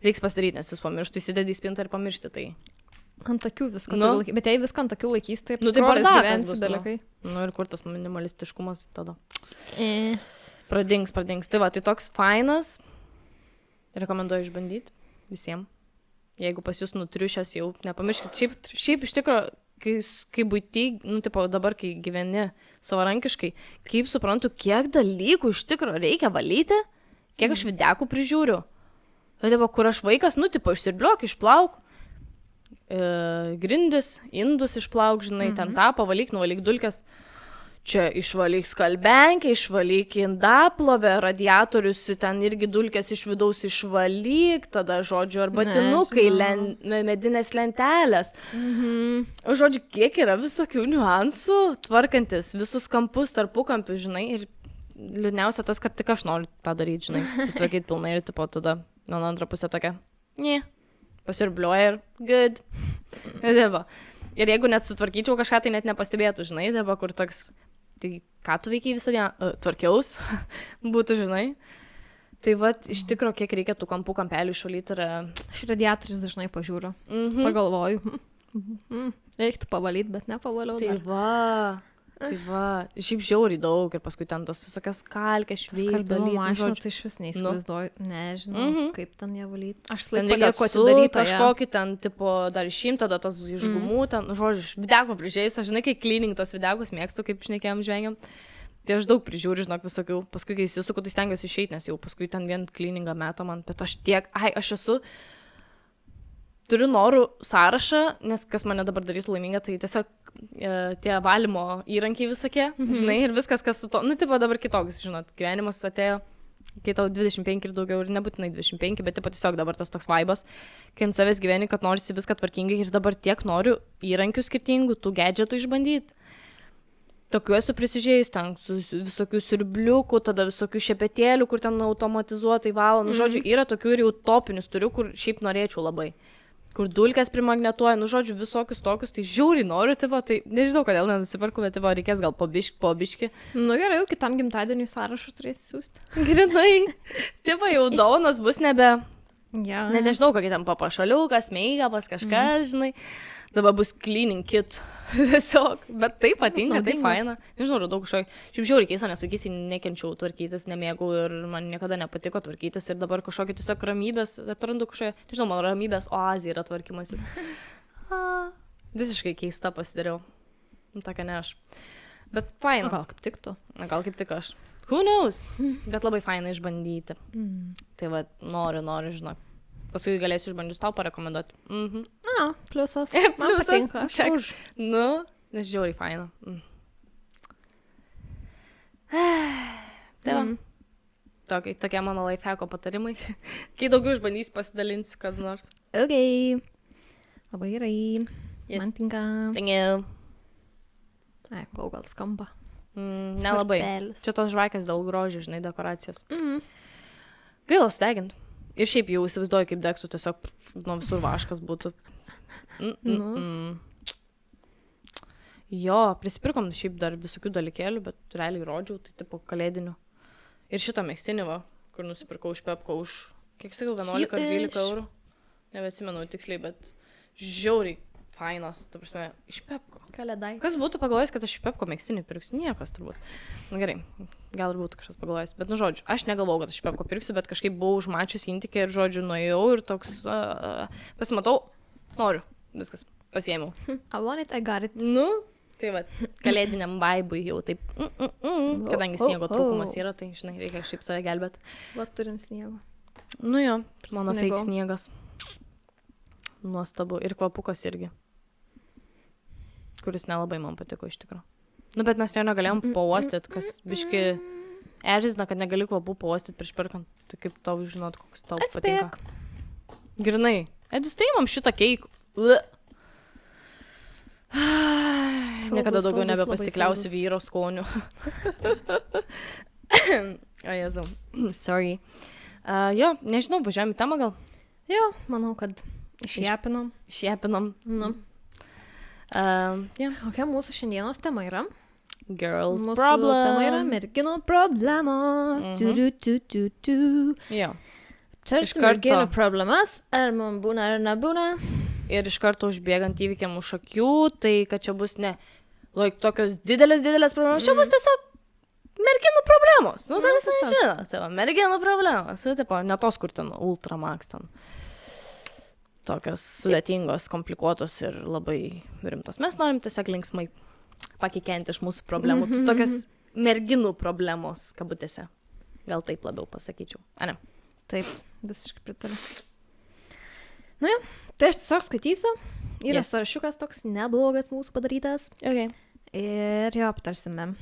reiks pasidaryti, nes jis pamirštų, įsidedi į spintą ir pamiršti, tai... Ant akių viską laikys. Bet jei viską ant akių laikys, tai tai gyvensi dalykai. Ir kur tas minimalistiškumas tada? Pradings. Tai va, tai toks fainas. Rekomenduoju išbandyti visiems. Jeigu pas jūs nutriušęs jau, nepamirškit. Šiaip iš tikro, kai būti, tipo dabar, kai gyveni savarankiškai, kaip suprantu, kiek dalykų iš tikro reikia valyti, kiek aš videkų prižiūriu. Tai tipo, kur aš vaikas, tipo išsirbliok, išplauk. Grindis, indus išplauk, žinai, ten tą pavalyk, nuvalyk dulkes. Čia išvalyk skalbenkę, išvalyk indaplovę, radiatorius, ten irgi dulkes iš vidaus išvalyk, tada, žodžiu, arbatinukai, medinės lentelės. Žodžiu, kiek yra visokių niuansų, tvarkantis visus kampus, tarpukampius, žinai, ir liūdniausia tas, kad tik aš noriu tą daryti, žinai, susitvarkyti pilnai ir tipo tada mano antra pusė tokia, pasirbliuoja ir good. Ir jeigu net sutvarkyčiau kažką, tai net nepastebėtų, žinai, dabar kur toks, tai ką tu veikiai visą dieną, tvarkiaus, būtų, žinai. Tai va, iš tikro, kiek reikia tų kampų kampelių išvalyti ir... Aš radiatorius dažnai pažiūriu, pagalvoju, reiktų pavalyti, bet nepavaliau dar. Tai va, šiaip žiauriai daug ir paskui ten tos visokias kalkės, šveis, dalyti. Mašiną tai iš vis neįsivaizduoju, nežinau, kaip ten ją valyti. Aš ten palieku atidarytą kažkokį ten, tipo, dar išimta, tada tos iš gumų, ten, žodžiu, videko prižiūrėjus, aš žinai, kai cleaning tos videkus mėgstu, kaip šnekėjom, žvengiam. Tai aš daug prižiūriu, žinok, visokių, paskui kai įsisuku, tai stengiuosi išeiti, nes jau paskui ten vien cleaningą metą man, bet aš tiek, turiu norų sąrašą, nes kas mane dabar darytų laimingą, tai tiesiog tie valymo įrankiai visokie, žinai, ir viskas, kas su to, tipo dabar kitoks, žinot, gyvenimas atėjo, kai tau 25 ir daugiau, ir nebūtinai 25, bet tiesiog dabar tas toks vaibas, kai ant savęs gyveni, kad norisi viską tvarkingai ir dabar tiek noriu įrankių skirtingų, tų gadgetų išbandyti. Tokių esu prisižiūrėjus, ten visokių siurbliukų, tada visokių šepetėlių, kur ten automatizuotai valo, žodžiu, yra tokių ir jau topinius turiu, kur šiaip norėčiau labai. kur dulkės primagnetuoja, nu, žodžiu, visokius tokius, tai žiauriai noriu, tai va, tai nežinau, kodėl nenusipirku, bet tai va, reikės gal po biški. Nu gerai, jau kitam gimtadieniui sąrašus turėsi siūsti. Grinai, tai va, jau dovanas bus nebe, Ja. nežinau, kokie ten papašaliukas, make-upas, kažkas, žinai. Dabar bus cleaning kit. Tiesiog. Bet tai patinka, tai faina. Nežinau, radau kažkokį. Šiaip žiauriai keista, nes vaikystėje nekenčiau tvarkytis, nemėgau ir man niekada nepatiko tvarkytis. Ir dabar kažkokį tiesiog ramybės, atrandu kažkokią, nežinau, mano ramybės oazija yra tvarkymasis. Visiškai keista pasidariau. Nu, tokia ne aš. Bet faina. Gal kaip tik tu. Na, gal kaip tik aš. Who knows? Bet labai faina išbandyti. Tai va, noriu, žinok. Paskui galėsiu išbandžius tau parekomenduoti. Pliusas. Man Pliusas, patinka. check. Už. Nu, nes žiauriai faina. Tai va. Tokie mano lifehacko patarimai. Kai daugiau išbandysiu, pasidalinsiu, kad nors. Ok. Labai gerai. Yes. Man tinka. Thank you. Ai, kol gal skamba. Nelabai. Kortelis. Čia tos žvakės dėl grožio, žinai, dekoracijos. Gaila sudegint. Ir šiaip jau įsivaizduoju, kaip degtų, tiesiog nuo visur vaškas būtų. Jo, prisipirkom šiaip dar visokių dalykėlių, bet realiai rodžiau, tai tipo kalėdinių. Ir šitą megztinį, va, kur nusipirkau iš Pepko už, kiek sakiau, 11 ar 12 eurų. Nebeatsimenu tiksliai, bet žiauriai fainas, ta prasme, iš Pepko. Kalėdai. Kas būtų pagalvojęs, kad aš iš Pepko megztinį pirksiu? Niekas turbūt. Na gerai, gal ir būtų kažkas pagalvojęs. Bet, nu, žodžiu, aš negalvojau, kad aš iš Pepko pirksiu, bet kažkaip buvau užmačius intikė ir, žodžiu, nuėjau ir toks, pasimatau, noriu, viskas, pasiėmiau. I want it, I got it. Nu, tai va, kalėdiniam vaibui jau taip, kadangi sniego trūkumas yra, tai, žinai, reikia šiaip save gelbėt. Va, turim sniego. Nu jo, mano Sniego. fake sniegas. Nuostabu. Ir kvapukas irgi. Kuris nelabai man patiko iš tikrųjų. Nu, bet mes jo negalėjom pauostyti, kas biški erzina, kad negali kvapų pauostyti prieš perkant. Tai kaip tau žinot, koks tau patinka. Grinai. Edis, tai imam šitą keikų. Niekada daugiau nebepasikliausiu vyro skoniu. O, Jėzau. Sorry. Jo, nežinau, važiuojam į temą gal? Jo, manau, kad išjepinom. Nu. Kokia mūsų šiandienos tema yra? Girls Mūsų problem. tema yra merginų problemos. Jo. Tarsi Iš karto. merginų problemas, ar man būna, ar nebūna. Ir iš karto užbėgant įvykiam už akių, tai kad čia bus ne tokios didelės problemos, čia bus tiesiog merginų problemos. Nu, tai visi nežino. Tai va, merginų problemos. Tai tipo, ne tos, kur ten Ultramax ten. Tokios sudėtingos, komplikuotos ir labai rimtos. Mes norim tiesiog linksmai pakikenti iš mūsų problemų. Tokios merginų problemos, kabutėse. Gal taip labiau pasakyčiau. A ne? Taip, visiškai pritariu. Nu jo, tai aš tiesiog skaitysiu. Yra sąrašiukas toks neblogas mūsų padarytas. Okay. Ir jo aptarsime.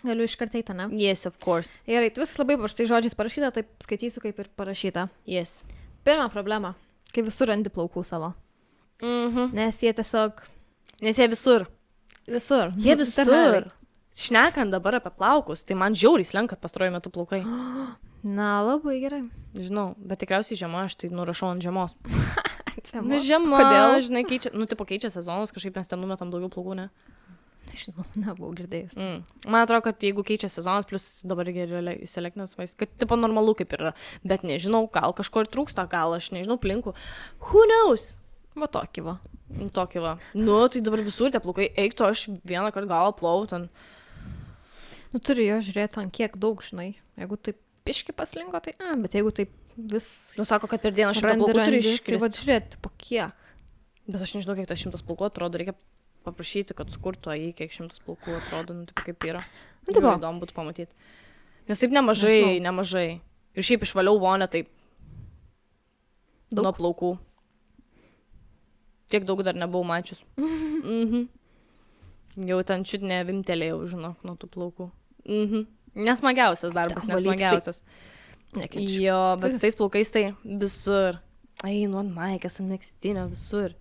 Galiu iškartai tą, ne? Yes, of course. Gerai, tai viskas labai paprastai žodžiais parašyta, taip skaitysiu kaip ir parašyta. Yes. Pirma problema. Kai visur randi plaukų savo. Nes jie tiesiog... Nes jie visur. Visur. Jie visur. Šnekant dabar apie plaukus, tai man žiauriai slenka pastaruoju metu plaukai. Na, labai gerai. Žinau, bet tikriausiai žiema, aš tai nurašau ant žiemos. Žiemos? Žiema, Kodėl? žinai, keičia sezonas, kažkaip mes ten numetam daugiau plaukų, ne? Nežinau, nebuvau girdėjus. Man atrodo, kad jeigu keičia sezonas, plus dabar irgi selektinis vaistas, kad tipo normalu kaip ir yra. Bet nežinau, gal kažko ir trūksta, gal aš nežinau, plinku. Who knows? Va tokį va. Tokį va. Nu, tai dabar visur tie plaukai, eiktų aš vieną kartą galą plau ten. Nu, turi jo žiūrėti ant kiek daug, žinai. Jeigu taip piški paslinko, tai... bet jeigu taip vis... Nu, sako, kad per dieną 100 plaukų turi Tai iškristi. va žiūrėti, po kiek. Bet aš nežinau, kiek tas 100 plaukų atrodo, reikia paprašyti, kad sukurtų į kiek 100 plaukų atrodo, nu, taip kaip yra. Nu, taip va. Įdomu būtų pamatyti. Nes taip nemažai. Ir šiaip išvaliau vonę taip nuo plaukų. Tiek daug dar nebuvau mačius. Jau ten šit nevimtelėjau, žinok, nuo tų plaukų. Nesmagiausias darbas, nesmagiausias. Nekenčiu. Jo, bet su tais plaukais tai visur. Einu ant maikės, ant megztinio, visur.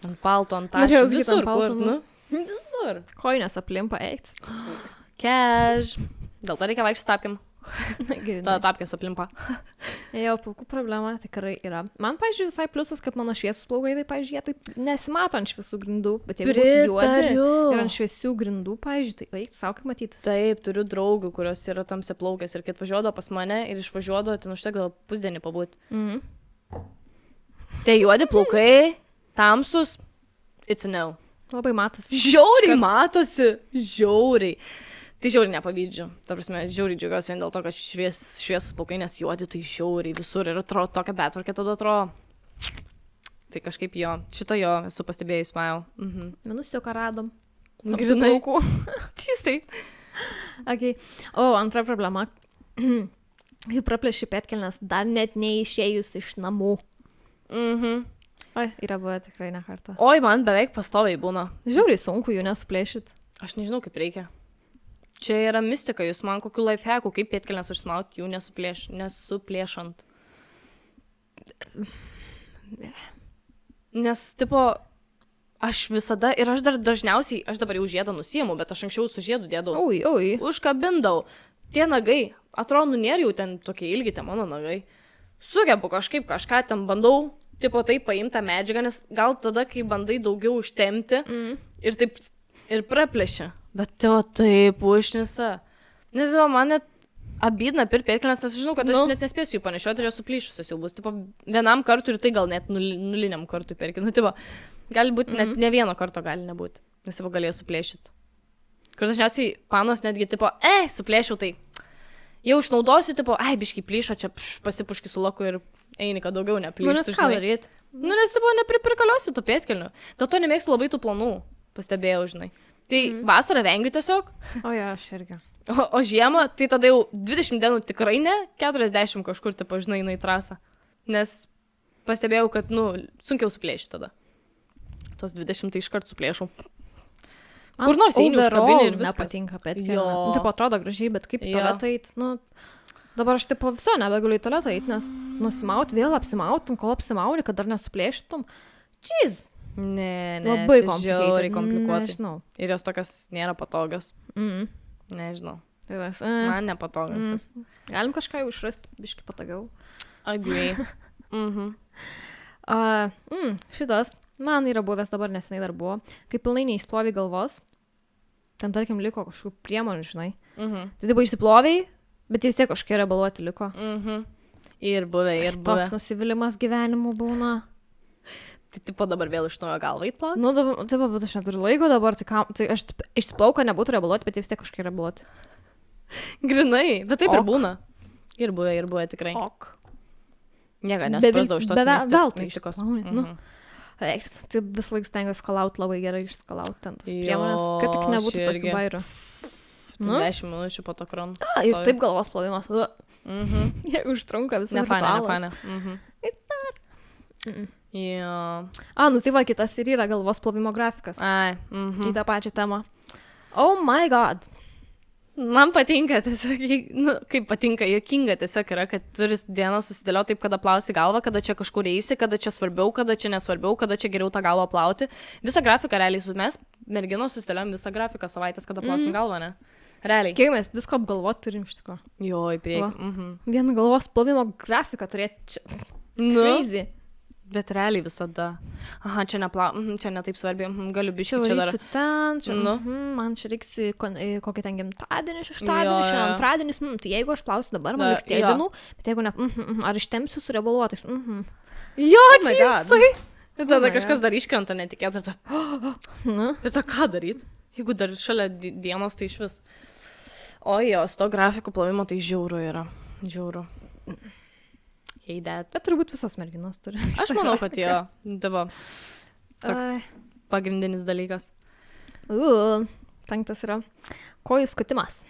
Ant palto, ant tašų, Norėjau sakyt, visur, ant palto, kur, nu. Visur. Koinės aplimpa eikts. Cash. Dėl to reikia vaikščioti tapkim. Ta tapkės aplimpa. Jo, plaukų problema tikrai yra. Man, pavyzdžiui, visai pliusas, kad mano šviesus plaukai, tai, pavyzdžiui, jie taip nesimato ant šviesų grindų, bet jeigu būtų juodi ir ant šviesių grindų, pavyzdžiui, tai eik, sau kaip matytis. Taip, turiu draugų, kurios yra tamsiaplaukės ir kai atvažiuodavo pas mane ir išvažiuodavo, ten užtekdavo pusdienį pabūti. Tai juodi plaukai, tamsus, it's a no. Labai matosi. Žiauriai matosi, žiauriai. Tai žiauriai nepavydžiu. Ta prasme, žiauriai džiugiuosi vien dėl to, kad šviesus plaukai, nes juodi tai žiauriai visur ir atrodo tokia betvarkė tada atrodo. Tai kažkaip jo, šito jo esu pastebėjus, majau. Minus jau ką radom. Grinai. Čistai. Okay. O, antra problema. Kai praplėši petkelnes, dar net neišėjus iš namų. Oi, yra buvę tikrai ne kartą. Oi, man beveik pastoviai būna. Žiauriai sunku jų nesuplėšit. Aš nežinau, kaip reikia. Čia yra mistika, jūs man kokiu lifehacku, kaip pėtkelnes užsmauti jų nesuplėšant. Nes, tipo, aš visada, ir aš dar dažniausiai, aš dabar jau žiedą nusiemu, bet aš anksčiau su žiedu dėdavau. Oi. Užkabindavau. Tie nagai, atrodo, nėra jau ten tokie ilgi, tie mano nagai. Sugebu kažką ten bandau. Tipo taip paimta medžiaga, nes gal tada, kai bandai daugiau užtemti ir taip ir praplėšia. Bet taip užnisa. Nes man net abydna pirkti pėtkelnes, nes žinau, kad aš net nespėsiu jų panešioti ir jos suplyšusios jau bus. Tipo vienam kartui ir tai gal net nuliniam kartui perkinu. Tipo, gali būti net ne vieno karto gali nebūti, nes jau galėjo suplėšyti. Kur dažniausiai panos netgi tipo, suplėšiau tai. Jau išnaudosiu, tipo, biškai plyšo, čia pasipuški su laku ir eini, kad daugiau neplyštų. Ką daryti? Nes, tipo, nepriprikaliosiu tų pėtkelnių. Dėl to nemėgstu labai tų planų, pastebėjau, žinai. Tai vasarą vengiu tiesiog. O jo, aš irgi. O žiemą, tai tada jau 20 dienų tikrai ne, 40 kažkur, tipo, žinai, į trasą. Nes pastebėjau, kad, sunkiau suplėšti tada. Tos 20 tai iškart suplėšau. Kur nors eini užkabinį ir viskas. Nepatinka petkelnė. Taip atrodo gražiai, bet kaip į tualetą eit, dabar aš tipo viso nebegaliu į tualetą eit, nes nusimaut, vėl apsimautum, kol apsimauni, kad dar nesuplėštum. Jeez. Ne, labai komplikuotai. Nežinau. Ir jos tokios nėra patogios. Nežinau. Man nepatogios. Galim kažką jau išrasti, biškai patogiau. Agree. Šitas, man yra buvęs dabar neseniai dar buvo, kai pilnai neišplovė galvos, ten tarkim liko kažkokių priemonių, žinai. Tai taip išsiploviai, bet vis tiek kažkokie rebaluoti liko. Ir buvę. Toks nusivylimas gyvenimu būna. Tai tipo dabar vėl iš naujo galvą įplauti? Taip, bet aš neturiu laiko dabar, tai aš išsiplauką nebūtų rebaluoti, bet vis tiek kažkokie rebaluoti. Grinai, bet taip ir būna. Ir buvę tikrai. Nieko nesuprasdavau iš tos mistikos. Tai vis laik stengiuosi skalaut labai gerai išskalaut ten tas priemonės, kad tik nebūtų tokių bairių. 10 minučių po to kronu. Ir taip galvos plovimas. Jeigu užtrunka visą ritualas. Ir tak. Tai va, kitas ir yra galvos plovimo grafikas. Į tą pačią temą. Oh my god. Man patinka tiesiog, kaip patinka, juokinga tiesiog yra, kad turi dieną susidėlioti taip, kada plausi galvą, kada čia kažkur eisi, kada čia svarbiau, kada čia nesvarbiau, kada čia geriau tą galvą plauti. Visą grafiką realiai mes, merginos, susidėliojom visą grafiką savaitės, kada plausim galvą, ne? Realiai. Kiek mes visko apgalvoti turim iš tikrųjų. Jo, į priekį. Vieną galvos plovimo grafiką turėti čia. Crazy. Bet realiai visada. Čia čia netaip svarbi, galiu biškį čia dar. Man čia reiks kokį ten gimtadienį, šeštadienį, antradienis, tai jeigu aš plausiu dabar, man reiks tiek dienų, bet jeigu ne, ar ištemsiu su rebaluotais. Jo, čistai. Ir tada kažkas dar iškrenta netikėtai. Ir tada ką daryt? Jeigu dar šalia dienos, tai iš vis. O jo, su to grafikų plovimo tai žiauru yra. Žiauru. Bet turbūt visos merginos turi. Aš manau, kad jo. Tavo toks pagrindinis dalykas. 5 yra. Kojų skutimas.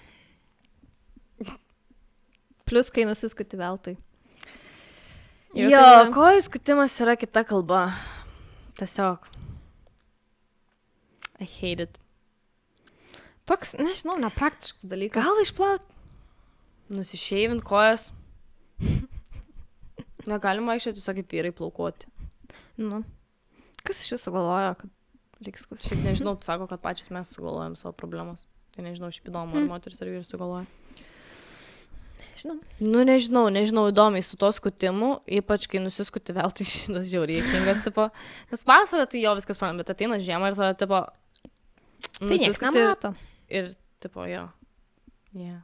Plius, kai nusiskuti veltui. Jo, kojų skutimas yra kita kalba. Tiesiog. I hate it. Toks, nežinau, nepraktiškas dalykas. Gal išplaut? Nusišeivint kojas. Negalima vaikščioti, tiesiog kaip vyrai plaukuoti. Kas iš jūsų galvoja, kad reiks skusti? Šiaip nežinau, tu sako, kad pačios mes sugalvojam savo problemas. Tai nežinau, šiaip įdomu, ar moteris ar vyrai sugalvoja. Nežinau, įdomiai su to skutimu, ypač kai nusiskuti vėl, tai šitas žiauriai kingas, tipo, nes vasarą tai jo viskas praeina, bet ateina žiemą ir tada, tipo, Tai nieks nemato. Ir, tipo, jo. Yeah.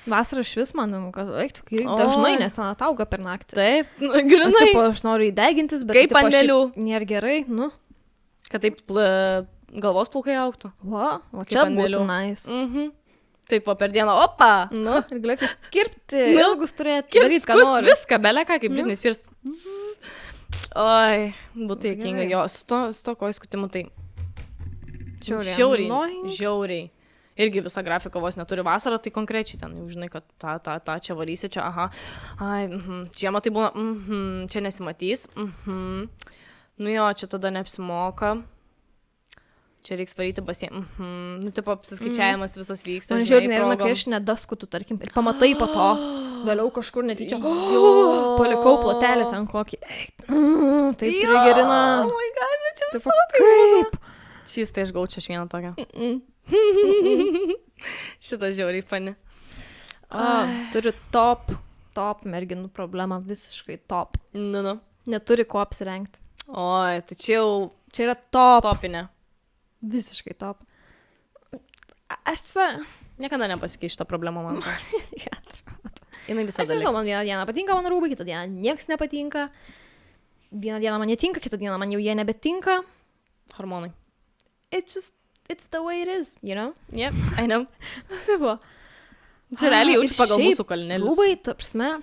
Vasarą švis man, kad eik, dažnai, nes ten atauga per naktį. Taip, grinai. Tipo, aš noriu įdegintis, bet Kaip ant dėlių. Nėra gerai, nu. Kad taip galvos plaukai augtų. O čia būtų nice. Taip, per dieną, opa! Nu, ir galėčiau kirpti, ilgus turėti, Kirpt, skust viską, beleką, kaip Britney Spears. Oi, būtų juokinga, jo, su to kojų skutimu tai žiauriai. Irgi visą grafiką vos neturi vasarą, tai konkrečiai ten, jau žinai, kad tą čia varysi, čia, aha, žiemą tai būna, čia nesimatys, nu jo, čia tada neapsimoka. Čia reiks varyti basien. Nu, tipo, apsiskaičiavimas visas vyksta. Man žiūrėjau, nerina, kai aš nedaskutų, tarkim, ir pamatai po to, vėliau kažkur netyčia, palikau plotelį ten kokį. Taip trigerina. Oh my god, bet čia tipo, kaip? Šis tai aš gaučiu aš vieną tokią. Šitas žiauriai fani. Turiu top merginų problemą, visiškai top. Nu. Neturi ko apsirengti. Oi, tai čia jau... Čia yra top. Topinė. Visiškai top. Aš niekada nepasikeis šitą problemą, man. Jinai visada liks. Aš nežinau, man vieną dieną patinka mano rūbai, kitą dieną nieks nepatinka. Vieną dieną man netinka, kitą dieną man jau jie nebetinka. Hormonai. It's the way it is, you know? Yep, I know. Taip. Čia realiai jaučiu pagal mūsų kalnelius. Rūbai, tapsme,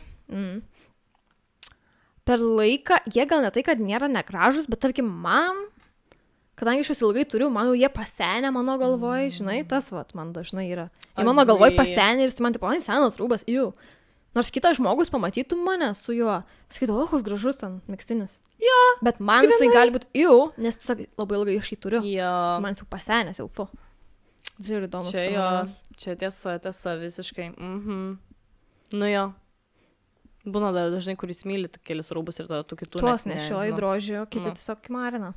per laiką, jie gal ne tai, kad nėra negražus, bet tarkim man, kadangi aš juos ilgai turiu, man jau jie pasenę mano galvoj, žinai, tas vat man dažnai yra. Į mano galvoj pasenę ir jis man tipo, senas rūbas, jų. Nors kitas žmogus pamatytų mane su juo, sakytų, koks gražus ten megztinis. Jo. Bet man jisai gali būti, nes tiesiog labai ilgai aš jį turiu. Jo. Man jis jau pasenęs, jau fu. Žiūrėjau, įdomus. Čia jo, čia tiesa visiškai. Nu jo. Būna dažnai, kuris myli kelis rūbus ir tada tu kitų tuos nešioji drožį, kiti tiesiog marina.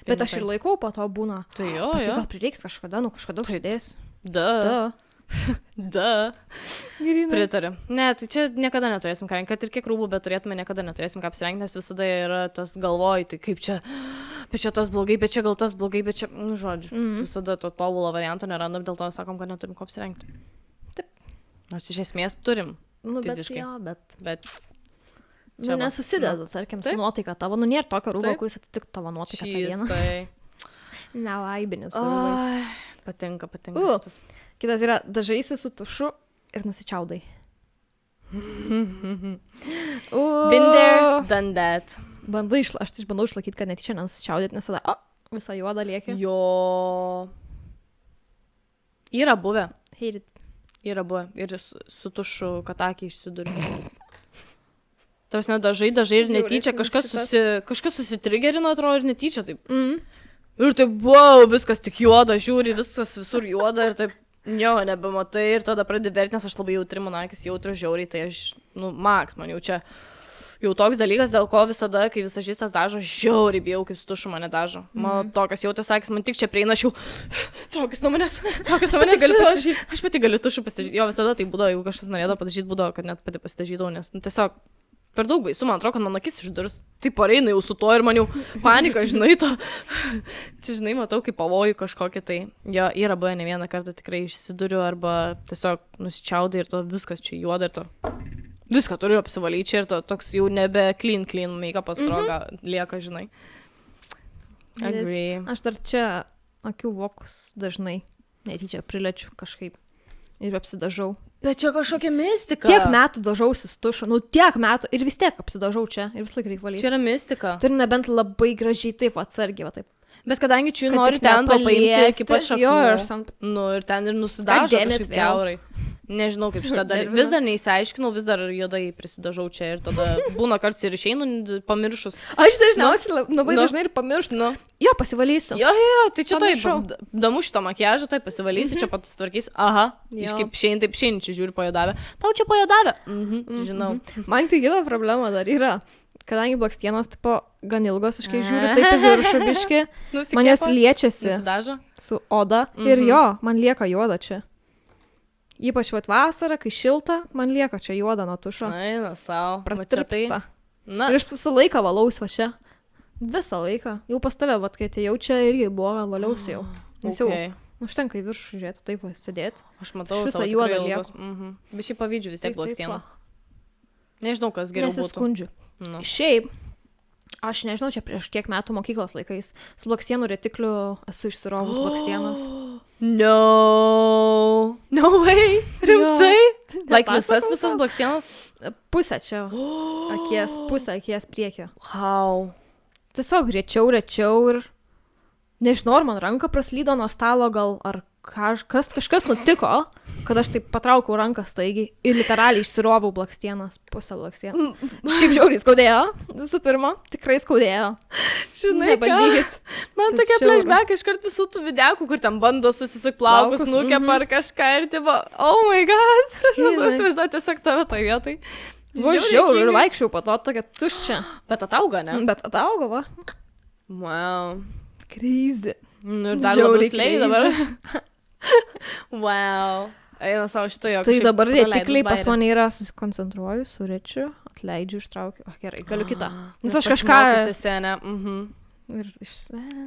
Bet aš ir laikau po to būna. Tai jo. Gal prireiks kažkada užsidės. Pritariu. Ne, tai čia niekada neturėsim ką, kad ir kiek rūbų, bet turėtume niekada neturėsim ką apsirengti, nes visada yra tas galvoj, tai kaip čia, bet čia tas blogai, bet čia gal tas blogai, bet čia, nu žodžiu, visada to tobulo varianto nerandam, dėl to sakom, kad neturim ko apsirengti. Taip. Nors iš esmės turim. Nu, fiziškai. Bet nu, nesusideda, tarkim, su nuotaika tavo, nu nėra tokio rūbo, kuris atitiktų tavo nuotaiką tą dieną. Nelaibinis rūbais. Patinka šitas. Kitas yra, dažaisi su tušu ir nusičiaudai. Been there, done that. Aš bandau išlaikyti, kad netyčia nenusičiaudyti, nes tada, visą juodą lieki. Jo. Yra buvę. Hate it. Yra buvę. Ir su tušu katakį išsiduriu. Tarsi dažai ir netyčia kažkas susitrigerino, atrodo, ir netyčia taip. Ir taip, wow, viskas tik juoda, žiūri, viskas visur juoda ir taip, jo, nebematai ir tada pradedi verti, nes aš labai jautri, mano akis jautri žiauriai, tai aš, maks, man jau čia, jau toks dalykas, dėl ko visada, kai visažistas dažo, žiauriai bijau, kaip su tušu mane dažo. Mano tokios jautės akis, man tik čia prieina, aš jau, traukis nuo manęs, aš pati galiu tušu pasidažyti, jo, visada tai būdavo, jeigu kažkas norėdavo padažyti, būdavo, kad net pati pasidažydavau, nes, tiesiog, per daug baisu, man atrodo, kad man akis išdurs. Tai pareina jau su to ir man jau panika, žinai, to. Čia, žinai, matau, kaip pavojų kažkokį tai. Jo, yra buvę ne vieną kartą tikrai išsiduriu arba tiesiog nusičiaudai ir to viskas čia juoda ir to. Viską turiu apsivalyti čia ir to toks jau nebe clean make-upas lieka, žinai. Agree. Aš dar čia akių vokus dažnai netyčia prilečiu kažkaip ir apsidažau. Bet čia kažkokia mistika. Tiek metų dažausi su tušu, tiek metų ir vis tiek apsidažau čia ir vis laik reikia valyti. Čia yra mistika. Turi nebent labai gražiai taip atsargiai, va taip. Bet kadangi čia nori ten paimti iki pat šakų. Nu ir ten ir nusidažo kažkaip kiaurai. Nežinau, kaip šitą daryti. Vis dar neįsiaiškinau, vis dar juodai prisidažau čia ir tada būna kartais ir išeinu pamiršus. Aš dažniausiai labai dažnai ir pamirštu. Jo, pasivalysiu. Jo, tai čia taip, damu šito makiažo, tai pasivalysiu, čia pat sutvarkysiu. Aha, iškaip šiandien, taip šiandien čia žiūri pajodavę. Tau čia pajodavę? Žinau. Man tai kita problema dar yra. Kadangi blakstienos, tipo, gan ilgos, aš kai žiūriu taip į viršų biškį, man jas liečiasi su oda ir jo, man lieka juoda čia. Ypač vat vasarą, kai šilta, man lieka čia juoda nuo tušo. Eina savo. Pratirpsta. Na, Ir aš visą laiką valaus va čia. Visą laiką. Jau pas tave, vat, kai atėjau čia irgi buvo valiausi jau. Nes jau užtenka į viršų žiūrėti, taip sėdėti. Aš matau, Aš visą juodą lieku. Bet šiaip pavydžiu vis tiek blakstienų. Nežinau, kas geriau būtų. Nesiskundžiu. Nu. Šiaip, aš nežinau, čia prieš kiek metų mokyklos laikais su blakstienų retikliu esu išsirovus blakstienas. No way. Rimtai? Like visas blakstienas? Pusę čia. Pusę akies priekio. Wow. Tiesiog rečiau ir nežinau, ar man ranka praslydo nuo stalo gal, ar kažkas nutiko, kad aš taip patraukiau ranką staigiai ir literaliai išsirovau blakstienas, pusę blakstieną. Šiaip žiauriai skaudėjo, visų pirma, tikrai skaudėjo. Žinai, nebandykit. Man tokia flashback iškart visų tų videokų, kur ten bando susisuk plaukus, nukepa ar kažką ir tipo, oh my god, aš matau įsivaizduoti tiesiog tave toj vietai. Žiauriai ir vaikščiau po to tokia tuščia. Bet atauga, ne? Bet atauga, va. Wow. Crazy. Nu ir dar labiau slei dabar. Wow. Eina savo šitą jo. Tai dabar retikliai pas mane yra, susikoncentruoju, surečiu, atleidžiu, ištraukiu. O, gerai, galiu kitą. Nes aš kažką... Ir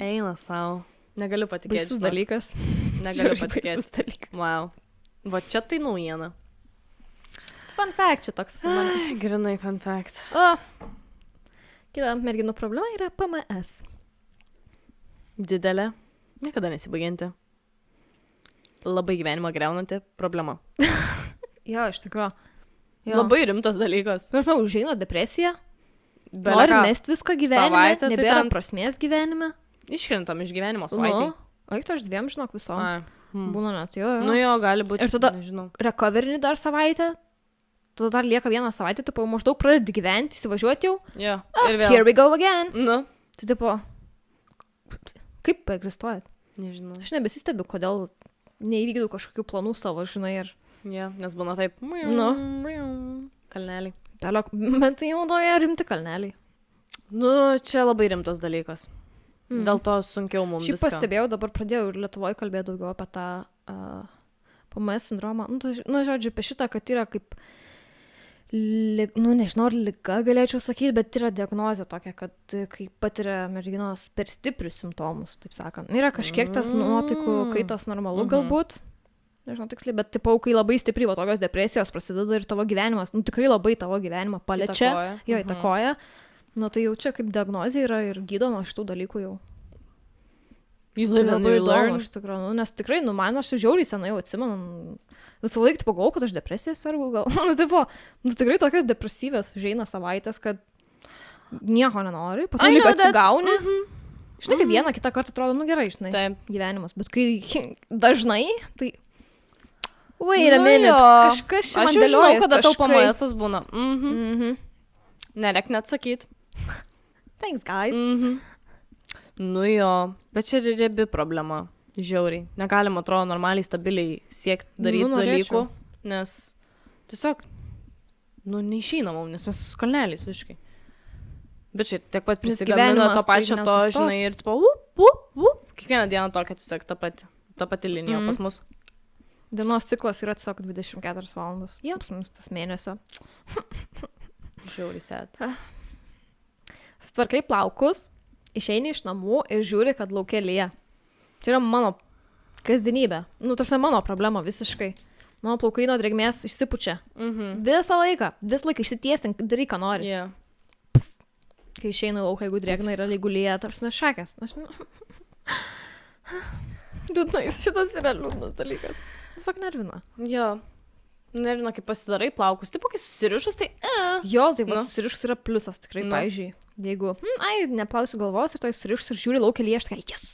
Eina savo. Negaliu patikėti. Baisus dalykas. Negaliu patikėti. Wow. Va čia tai naujiena. Fun fact čia toks. Grinai fun fact. O, kita merginų problema yra PMS. Didelė. Niekada nesibaigianti. Labai gyvenimą greunanti problema. Jo, iš tikrųjų. Labai rimtas dalykas. Aš manau, užeina depresija. Nori mest viską gyvenime. Savaitę, nebėra prasmės gyvenime. Iškrentam iš gyvenimo savaitį. Eik, tu aš 2 žinok viso. Būna net, jo. Nu jo, gali būti. Ir tada recoverini dar savaitę. Tada dar lieka 1 savaitę, tu maždaug pradedi gyventi, įsivažiuoti jau. Jo. Ir vėl. Here we go again. Nu. Tai tipo, kaip egzistuojat? Nežinau. Aš nebesistebiu, kodėl neįvykdau kažkokių planų savo, žinai, ir... Jo, nes būna taip. Nu. Kalneliai. Bet tai jau nauja rimti kalneliai. Nu, čia labai rimtas dalykas. Dėl to sunkiau mums viską. Šiaip pastebėjau, dabar pradėjau ir Lietuvoje kalbėti daugiau apie tą PMS sindromą. Nu, žodžiu, apie šitą, kad yra kaip... Nu, nežinau, ar liga galėčiau sakyti, bet yra diagnozė tokia, kad kai patiria merginos per stiprius simptomus, taip sakant. Yra kažkiek tas nuotaikų kaitos normalu galbūt, nežinau tiksliai, bet tipo, kai labai stipriai tokios depresijos prasideda ir tavo gyvenimas, nu tikrai labai tavo gyvenimą paliečia, jo įtakoja, nu tai jau čia kaip diagnozė yra ir gydoma šitų dalykų jau. Labai įdomu, iš tikrųjų, nes tikrai, nu man aš žiauriai senai jau atsimenu, visą laiką pagalvojau, kad aš depresiją sergu gal. Nu tikrai tokios depresyvės užeina savaitės, kad nieko nenori, po to lyg atsigauni. Žinai, kaip vieną kitą kartą atrodo, nu gerai, žinai, gyvenimas, bet kai dažnai, tai... Wait a minute, kažkas čia man dėliojas. Aš žinau, kada tau PMS-as būna. Nerek net sakyt. Thanks, guys. Nu jo, bet čia riebi problema. Žiauriai. Negalima, atrodo, normaliai, stabiliai siekti daryti dalykų, nes tiesiog, nu, neišeina mums, nes mes su kalneliais visiškai. Bet šiaip tiek pat prisigamina to pačio to, žinai, ir tipo, kiekvieną dieną tokia tiesiog ta pati linija pas mus. Dienos ciklas yra tiesiog 24 valandas. Pas mus tas mėnesio. Žiauriai sėt. Sutvarkai plaukus, išeini iš namų ir žiūri, kad lauke lyja. Čia yra mano kasdienybė. Nu, tarsi mano problema visiškai. Mano plaukai nuo drėgmės išsipučia. Visą laiką išsitiesink, daryk, ką nori. Yeah. Kai išeina lauką, jeigu drėgna yra, jeigu lyja, tarsi mes šakės. Liūdnais, šitas yra liūdnas dalykas. Tiesiog nervina. Jo. Nervina, kai pasidarai plaukus. Taip, kai susirišus, tai... Jo, tai susirišus yra pliusas, tikrai, pavyzdžiui. Jeigu, neplausiu galvos ir tai susirišus ir žiūri laukia lyja, aš tokia, yes!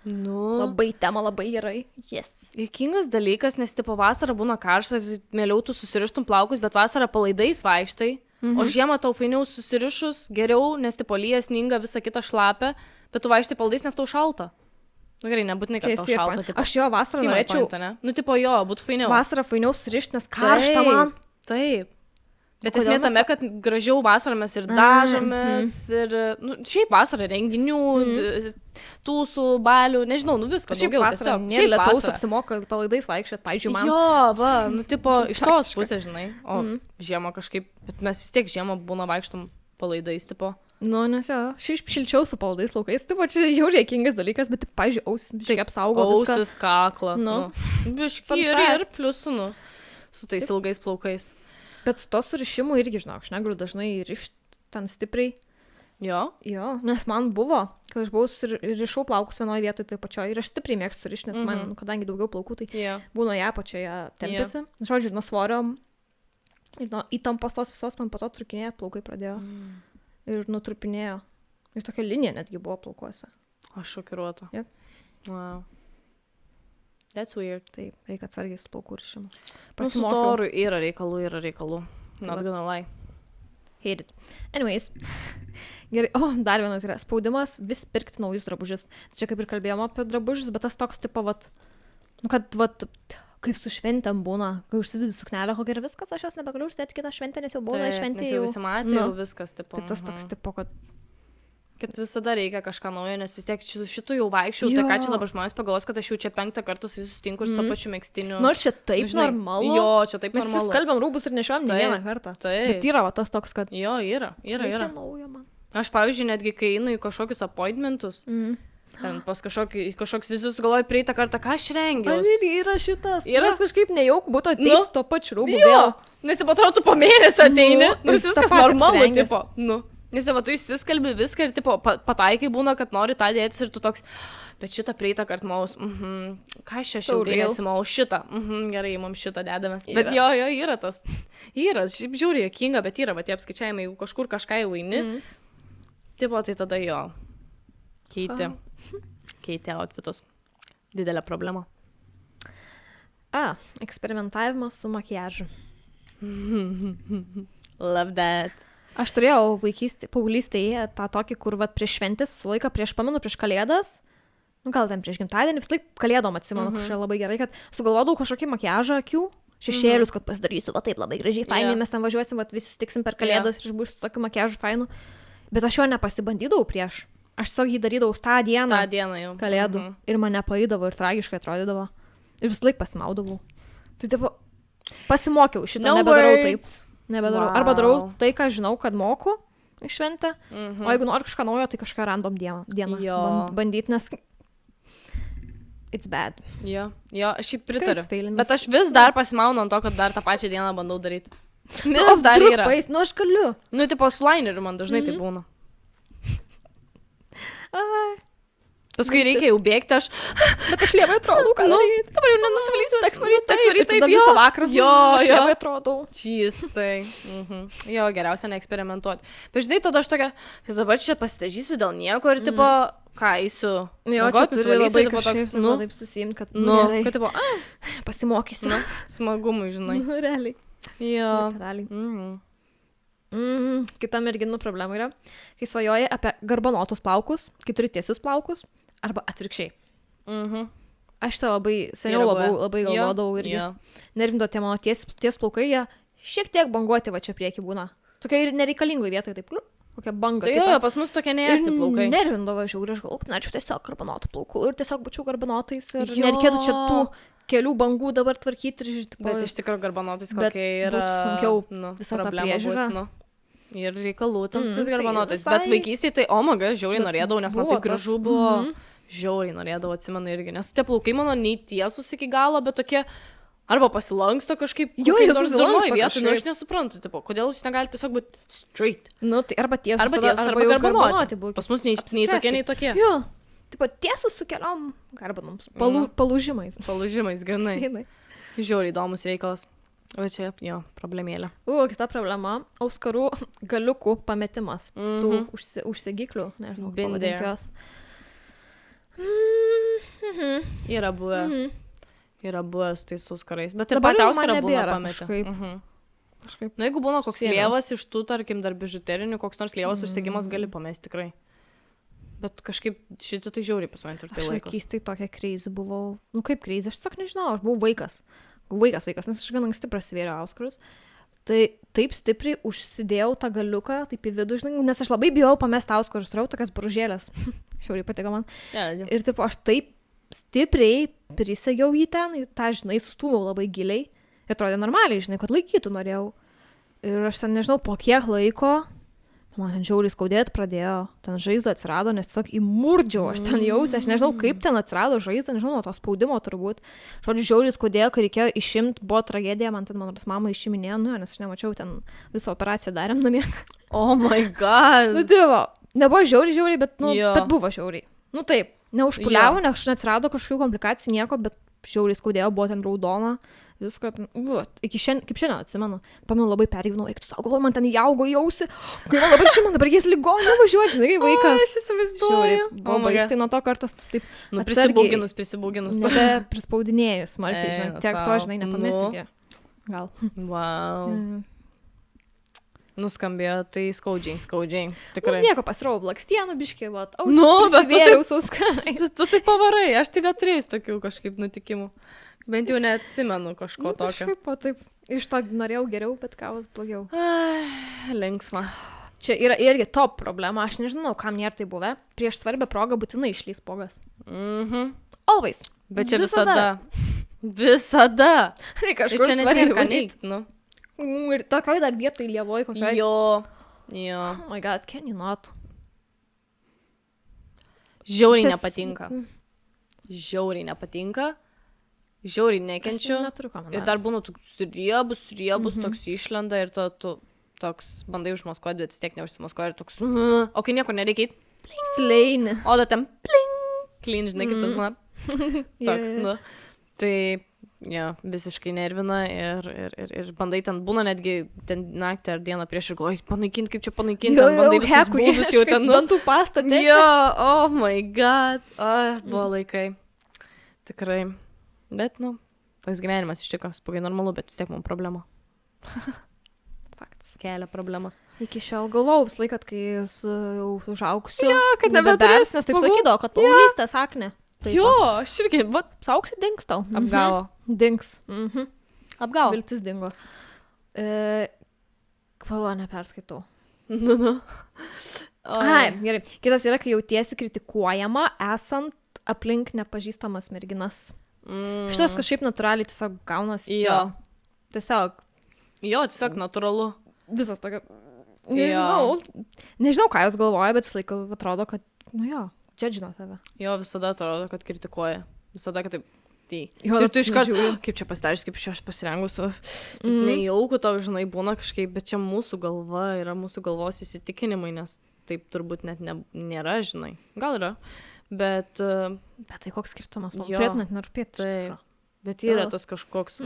Labai tema, labai gerai. Yes. Juokingas dalykas, nes tipo vasarą būna karšta, tai mieliau tu susirištum plaukus, bet vasarą palaidais vaikštai, o žiemą tau fainiau susirišus, geriau, nes tipo lyja, sninga, visa kita šlapia, bet tu vaikštai palaidais, nes tau šalta. Nu gerai, nebūtinai, kad tau šalta. Tipo. Aš jo vasarą norėčiau. Nu tipo jo, būtų fainiau. Vasarą fainiau surišti, nes karšta man. Taip. Bet esmė tame, kad gražiau vasarą mes ir dažomės, ir, šiaip vasarą renginių, tūsų, balių, nežinau, viską. Šiaip vasarą nėra lietaus apsimoka palaidais vaikščiot, pavyzdžiui, man. Jo, va, tipo, iš tos pusės, žinai, o žiemą kažkaip, bet mes vis tiek žiemą būna vaikštom palaidais, tipo. Nes jo, šiaip šilčiau su palaidais plaukais, tipo, čia jau rėkingas dalykas, bet, pavyzdžiui, ausis, šiek apsaugo viską. Ausis, kakla, biški ir pliusų, su tais ilgais plaukais. Bet su to surišimu irgi, žinok, aš negaliu dažnai rišti ten stipriai. Jo? Jo, nes man buvo, kai aš buvau rišau plaukus vienoje vietoje tai pačioje ir aš stipriai mėgstu surišti, nes man, kadangi daugiau plaukų, tai būna ją pačioje tempėsi. Žodžiu, nuo svorio ir nuo įtampos tos visos man po to trukinėję plaukai pradėjo ir nutrupinėjo. Ir tokia linija netgi buvo plaukuose. Aš šokiruota. Yep. Wow. That's weird. Taip, reikia atsargiai su plaukų rišimu. Su toru yra reikalų. Not gonna lie. Hate it. Anyways. Gerai, dar vienas yra spaudimas vis pirkti naujus drabužius. Čia kaip ir kalbėjom apie drabužius, bet tas toks tipo, kaip su šventėm būna, kai užsidedi suknelę, kokia ir viskas, aš jos nebegaliu užsidėti kitą šventę, nes jau buvo šventė. Jau visi matė, jau viskas, tipo. Tai tas toks tipo, kad visada reikia kažką naujo, nes vis tiek šitų jau vaikščiau, tai ką čia dabar žmonės pagalvos, kad aš jau čia 5 kartus susitinku ir su to pačiu megztiniu. Nors čia taip normalu. Jo, čia taip normalu. Mes skalbiam rūbus ir nešiojam ne vieną kartą. Taip. Bet yra tas toks, kad... Jo, yra. Naujo man. Aš, pavyzdžiui, netgi kai einu į kažkokius appointmentus, ten pas kažkoks vizitus galvoju prieitą kartą, ką aš rengiu. Ir yra šitas. Nes kažkaip nejauk būtų ateiti to pačiu rūbu vėl. Nes taip atrodo, tu po mėnesio ateini. Viskas normalu, tipo. Nes va, tu įsiskalbi viską ir tipo, pataikai būna, kad nori tą dėtis ir tu toks, bet šitą prieitą kartą maus, ką aš čia šiltai nesimau, šitą, gerai, mums šitą dedamės. Bet jo, yra tas, šiaip žiūri, jokinga, bet yra, va, tie apskaičiavimai, jeigu kažkur kažką jau eini, tipo, tai tada jo, keitė outfitus. Didelė problema. Eksperimentavimas su makiažu. Love that. Aš turėjau paauglystėje tą tokį, kur prieš šventės, laiką prieš kalėdas, gal ten prieš gimtadienį, vis laik kalėdom atsimenu, kažkaip labai gerai, kad sugalvodavau kažkokį makiažą akių, šešėlius, kad pasidarysiu, va taip labai gražiai, fainai, mes ten važiuosim, visi sutiksim per kalėdas ir aš būsiu su tokiu makiažu fainu, bet aš jo nepasibandydavau prieš, aš tiesiog jį darydavau tą dieną jau. Kalėdų ir mane paėdavo ir tragiškai atrodydavo ir vis laik pasimaudavau. Tai tipo, pasimokiau šitą, nebedarau taip. Nebedarau. Arba darau tai, ką žinau, kad moku į šventę, o jeigu noriu kažką naujo, tai kažką random dieną bandyti, nes it's bad. Jo, aš jį pritariu. Bet aš vis dar pasimaunu ant to, kad dar tą pačią dieną bandau daryti. Vis dar yra. Aš galiu. Tipo su lineriu man dažnai tai būna. Paskui reikia jau bėgti, Bet aš lievai atrodau, ką daryti. Dabar jau nenusivalysiu, teks varyti taip. Tada visą vakarą. Aš lievai atrodau. Čystai. Jo, geriausia neeksperimentuoti. Bet žinai, tada aš tokia, tai dabar čia pasidažysiu dėl nieko ir tipo, ką eisiu. Jo, čia turi labai kažkaip, taip susiimti, kad, kad tipo, pasimokysiu. Smagumui, žinai. Realiai. Jo. Realiai. Kita merginų problema yra, kai svajoji apie garbanotus plaukus, kai turi tiesius plaukus, arba atvirkščiai. Aš tą labai seniau labai galvodavau irgi. Nervindo tie mano ties plaukai, jie šiek tiek banguoti va čia prieki būna. Tokia ir nereikalingoj vietoje, taip, kokia banga. Tai jo, pas mus tokie neesni plaukai. Nervindavo žiūri, aš galvoju, načiau tiesiog garbanotų plaukų ir tiesiog būčiau garbanotais ir nereikėtų čia tų kelių bangų dabar tvarkyti ir žiūrėti. Bet iš tikrųjų garbanotais kokia yra sunkiau visą tą priežiūrą. Ir reikalų tam su tais garbanotais. Bet vaikystėje tai, žiauriai norėdavau, nes man tai gražu buvo. Žiauriai norėdavau, atsimenu irgi. Nes tie plaukai mano nei tiesus iki galo, bet tokie arba pasilanksto kažkaip. Jo, jis pasilanksto kažkaip. Aš nesuprantu, tipo, kodėl jūs negalite tiesiog būti straight. Tai arba tiesus, arba garbanoti. Pas mus nei tokie, nei tokie. Jo, tipo, tiesus su keliom garbanoms. Palūžimais. Palūžimais, grinai. Žiauriai įdomus reikalas. O čia, jo, problemėlė. Kita problema - auskarų galiukų pametimas. Tų užsegiklių, nežinau, pavadinti jos. Yra buvę su tais auskarais. Bet ir pati auskarą būna pametę. Kažkaip. Jeigu būna koks lievas iš tų, tarkim, dar bižuterinių, koks nors lievas užsegimas gali pamesti tikrai. Bet kažkaip šitą tai žiauriai pas mane ir tai laikos. Aš vaikystėj tokia kreizi buvau. Kaip kreizi, aš tiesiog nežinau, aš buvau vaikas, nes aš gan anksti prasivėriau auskarus. Tai taip stipriai užsidėjau tą galiuką, taip į vidų, žinai, nes aš labai bijau pamesti auską, aš turėjau tokias bružėlės. Šiauriai patiko man. Ir taip, aš taip stipriai prisegiau jį ten, tą, žinai, sustūmiau labai giliai. Ir atrodė normaliai, žinai, kad laikytų norėjau. Ir aš ten, nežinau, po kiek laiko, man ten žiauriai skaudėt pradėjo, ten žaizda atsirado, nes tiesiog įmurdžiau, aš ten jausiu, aš nežinau, kaip ten atsirado žaizda, nežinau, nuo to spaudimo turbūt. Žodžiu, žiauriai skaudėjo, kai reikėjo išimti, buvo tragedija, man ten mano mama išiminėjo, nes aš nemačiau, ten visą operaciją darėm namie. Oh my god. Nu, dievo, nebuvo žiauriai, bet, bet buvo žiauriai. Nu taip, neužpuliavo, nes neatsirado kažkokių komplikacijų, nieko, bet žiauriai skaudėjo, buvo ten raudona. Viską, iki šiandien, kaip šiandien atsimenu, pamenu labai pergyvenau, eik tu saugo, man ten įaugo jausi, kai man dabar šimą, dabar jis ligonį važiuoja, žinai, vaikas. Aš įsivaizduoju. Buvo baistai nuo to kartos, taip, prisibūginus. Nebe prispaudinėjus, smarkiai, žinai, tiek to, žinai, nepamėsi. Gal. Wow. Nuskambėjo, tai skaudžiai. Tikrai. Nieko pasirau, blakstienų biškį, vat. Prisivėriau sauską. Tu tai pavarai, aš tai neturėjus tokių kažkaip nutikimų. Bent jau neatsimenu kažko tokio. Kažkaip, taip. Iš to norėjau geriau, bet kavas blogiau. Linksma. Čia yra irgi top problema. Aš nežinau, kam nėra tai buvę. Prieš svarbią progą būtinai išlys pogas. Always. Bet čia visada. Reikia kažkur čia netinka neigt, nu. Ir tokioj dar vietoj lievoj kokioj. Jo. Oh my god, can you not? Žiauriai nepatinka. Žiauriai nekenčiu. Ir dar būna toks riebus, toks išlenda ir tu toks bandai užmaskuoti, bet vis tiek neužsimaskuoji ir toks. O kai nieko nereikia, sleini. O da ten pling. Klin, žinai, kaip tas man. Toks, nu. Tai, visiškai nervina ir bandai ten būna netgi ten naktį ar dieną prieš ir galvoji, panaikinti, kaip čia panaikinti, ten bandai visus būdus jau ten. Dantų pastą. Oh my god. Buvo laikai. Tikrai. Bet, toks gyvenimas iš tikrųjų, spogai normalu, bet vis tiek mums problema. Faktas. Kelia problemas. Iki šiol galvojau visą laiką, kai jau užaugsiu. Kad nebeturės. Nes taip sakydavo, kad paauglystės akne. Aš irgi, sauksi dings tau. Apgavo. Dings. Apgavo. Viltis dingo. Kvala neperskaitau. Gerai. Kitas yra, kai jautiesi kritikuojama, esant aplink nepažįstamas merginas. Šitas kažkaip natūraliai tiesiog gaunasi. Tiesiog natūralu. Visas tokio. Nežinau, ką jūs galvoja, bet visą laiką atrodo, kad, džedžina tave. Visada atrodo, kad kritikuoja. Visada, kad taip. Tu iškart, kaip čia pasidarys, kaip aš pasirengusiu. Nejauku tau, žinai, būna kažkaip, bet čia mūsų galva yra mūsų galvos įsitikinimai, nes taip turbūt net nėra, žinai. Gal yra. Bet tai koks skirtumas, man turėtų net nerūpėti. Bet yra tas kažkoks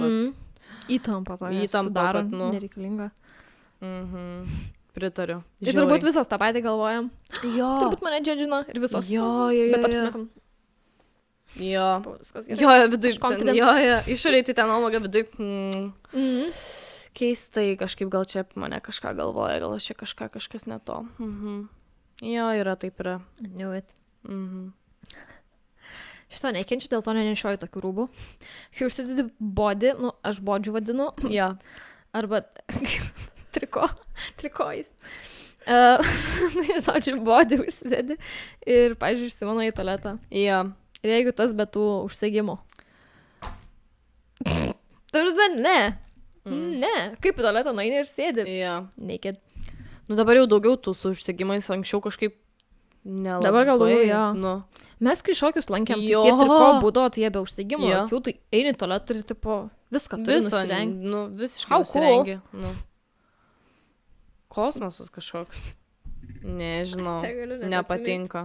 įtampa to, sudaro nereikalinga. Pritariu. Ir turbūt visos tą patį galvojam. Turbūt mane džedžina ir visos. Bet apsimetam. Viduj. Išoriai tai ten omaga viduj. Keistai kažkaip gal čia mane kažką galvoja, gal aš čia kažkas ne to. Yra, taip yra. Knew it. Šitą nekenčiu, dėl to nenešioju tokių rūbų. Kai užsidedi body, aš bodžių vadinu. Arba trikojais. Žodžiu, body užsidedi ir, pavyzdžiui, išsimana į tualetą. Ir jeigu tas be tų užsegimų. Tarsi, ne. Kaip į tualetą nueini ir sėdi. Naked. Dabar jau daugiau tų su užsegimais, anksčiau kažkaip nelabai. Dabar gal daugiau, Mes kai šokius lankėm, tai tie triko būdavo, tai jie be užsegimų, akių, tai eini tualetą ir tipo viską turi nusirengti. Visiškai nusirengi. Kosmosas kažkoks. Nežinau, nepatinka.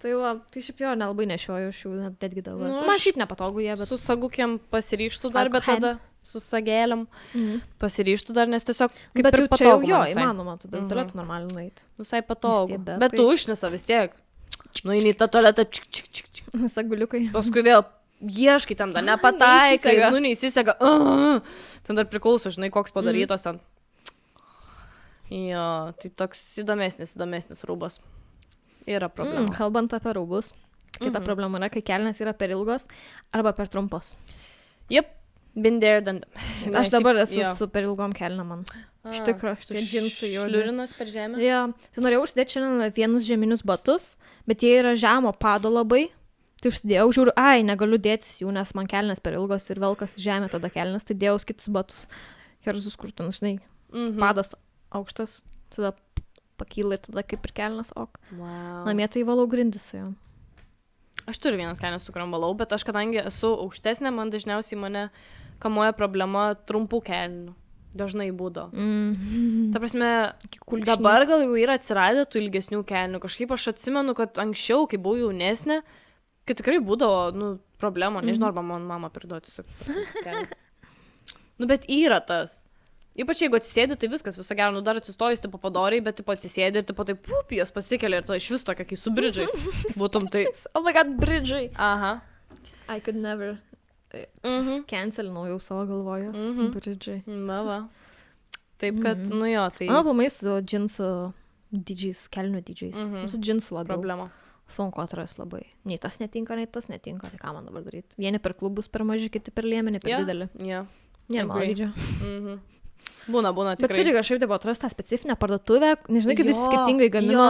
Tai šiaip jo nelabai nešioju šių, netgi dabar. Man šiaip nepatogu jie, bet... Su sagukiam pasiryštų dar, bet tada su sagėliam pasiryštų dar, nes tiesiog kaip ir patogu. Bet čia įmanoma, tada tualetų normaliai nueiti. Visai patogu. Bet tu užnesa vis tiek. Nueini į tą tualetą, saguliukai. Paskui vėl ieškai ten, dar nepataikai, neįsisega. Ten dar priklauso, žinai, koks padarytas ten. Tai toks įdomesnis rūbas. Yra problema. Kalbant apie rūbus, kita problema yra, kai kelnės yra per ilgos arba per trumpos. Been there, done. Aš dabar esu super ilgom kelnėm man. Iš tikrųjų, šitie džinsai jau. Šliurinas per žemę. Jo, tai norėjau užsidėti šiandien vienus žieminius batus, bet jie yra žemo pado labai. Tai užsidėjau, žiūriu, negaliu dėtis jų, nes man kelnės per ilgos ir velkas žemė tada kelnės, tai dėjau kitus batus. Kerzus, kur ten, žinai, padas aukštas, tada pakyla ir tada kaip ir kelnės, namie tai valau grindis su jom. Aš turiu vienas kelnes, su kuriuom valau, bet aš kadangi esu aukštesnė, man dažniausiai mane kamuoja problema trumpų kelnių. Dažnai būdo. Ta prasme, dabar gal jau yra atsiradę tų ilgesnių kelnių. Kažkaip aš atsimenu, kad anksčiau, kai buvau jaunesnė, kad tikrai būdavo, problema. Nežinau, arba man mama priduoti su kelnes. Bet yra tas. Ypač jeigu atsisėdi, tai viskas viso gero, dar atsistojus, tipo padoriai, bet tipo atsisėdi ir tipo taip, jos pasikelia ir tada iš vis tokia, kai su bridžais būtum tai. Oh my god, bridžai. Aha. I could never cancelinau jau savo galvojus. Bridžai. Va. Taip, kad, tai... Mano plamai su džinsų didžiais, su kelnių didžiais. Su džinsų labiau. Problema. Sunku atras labai. Nei tas netinka, nei tas netinka. Tai ką man dabar daryti? Vieni per klubus per maži, kiti per liemenį, per didelį. Nėra mano dydžio. Būna tikrai. Bet turi kažkaip taip atrasti tą specifinę parduotuvę, nežinai, kaip visi skirtingai gamino.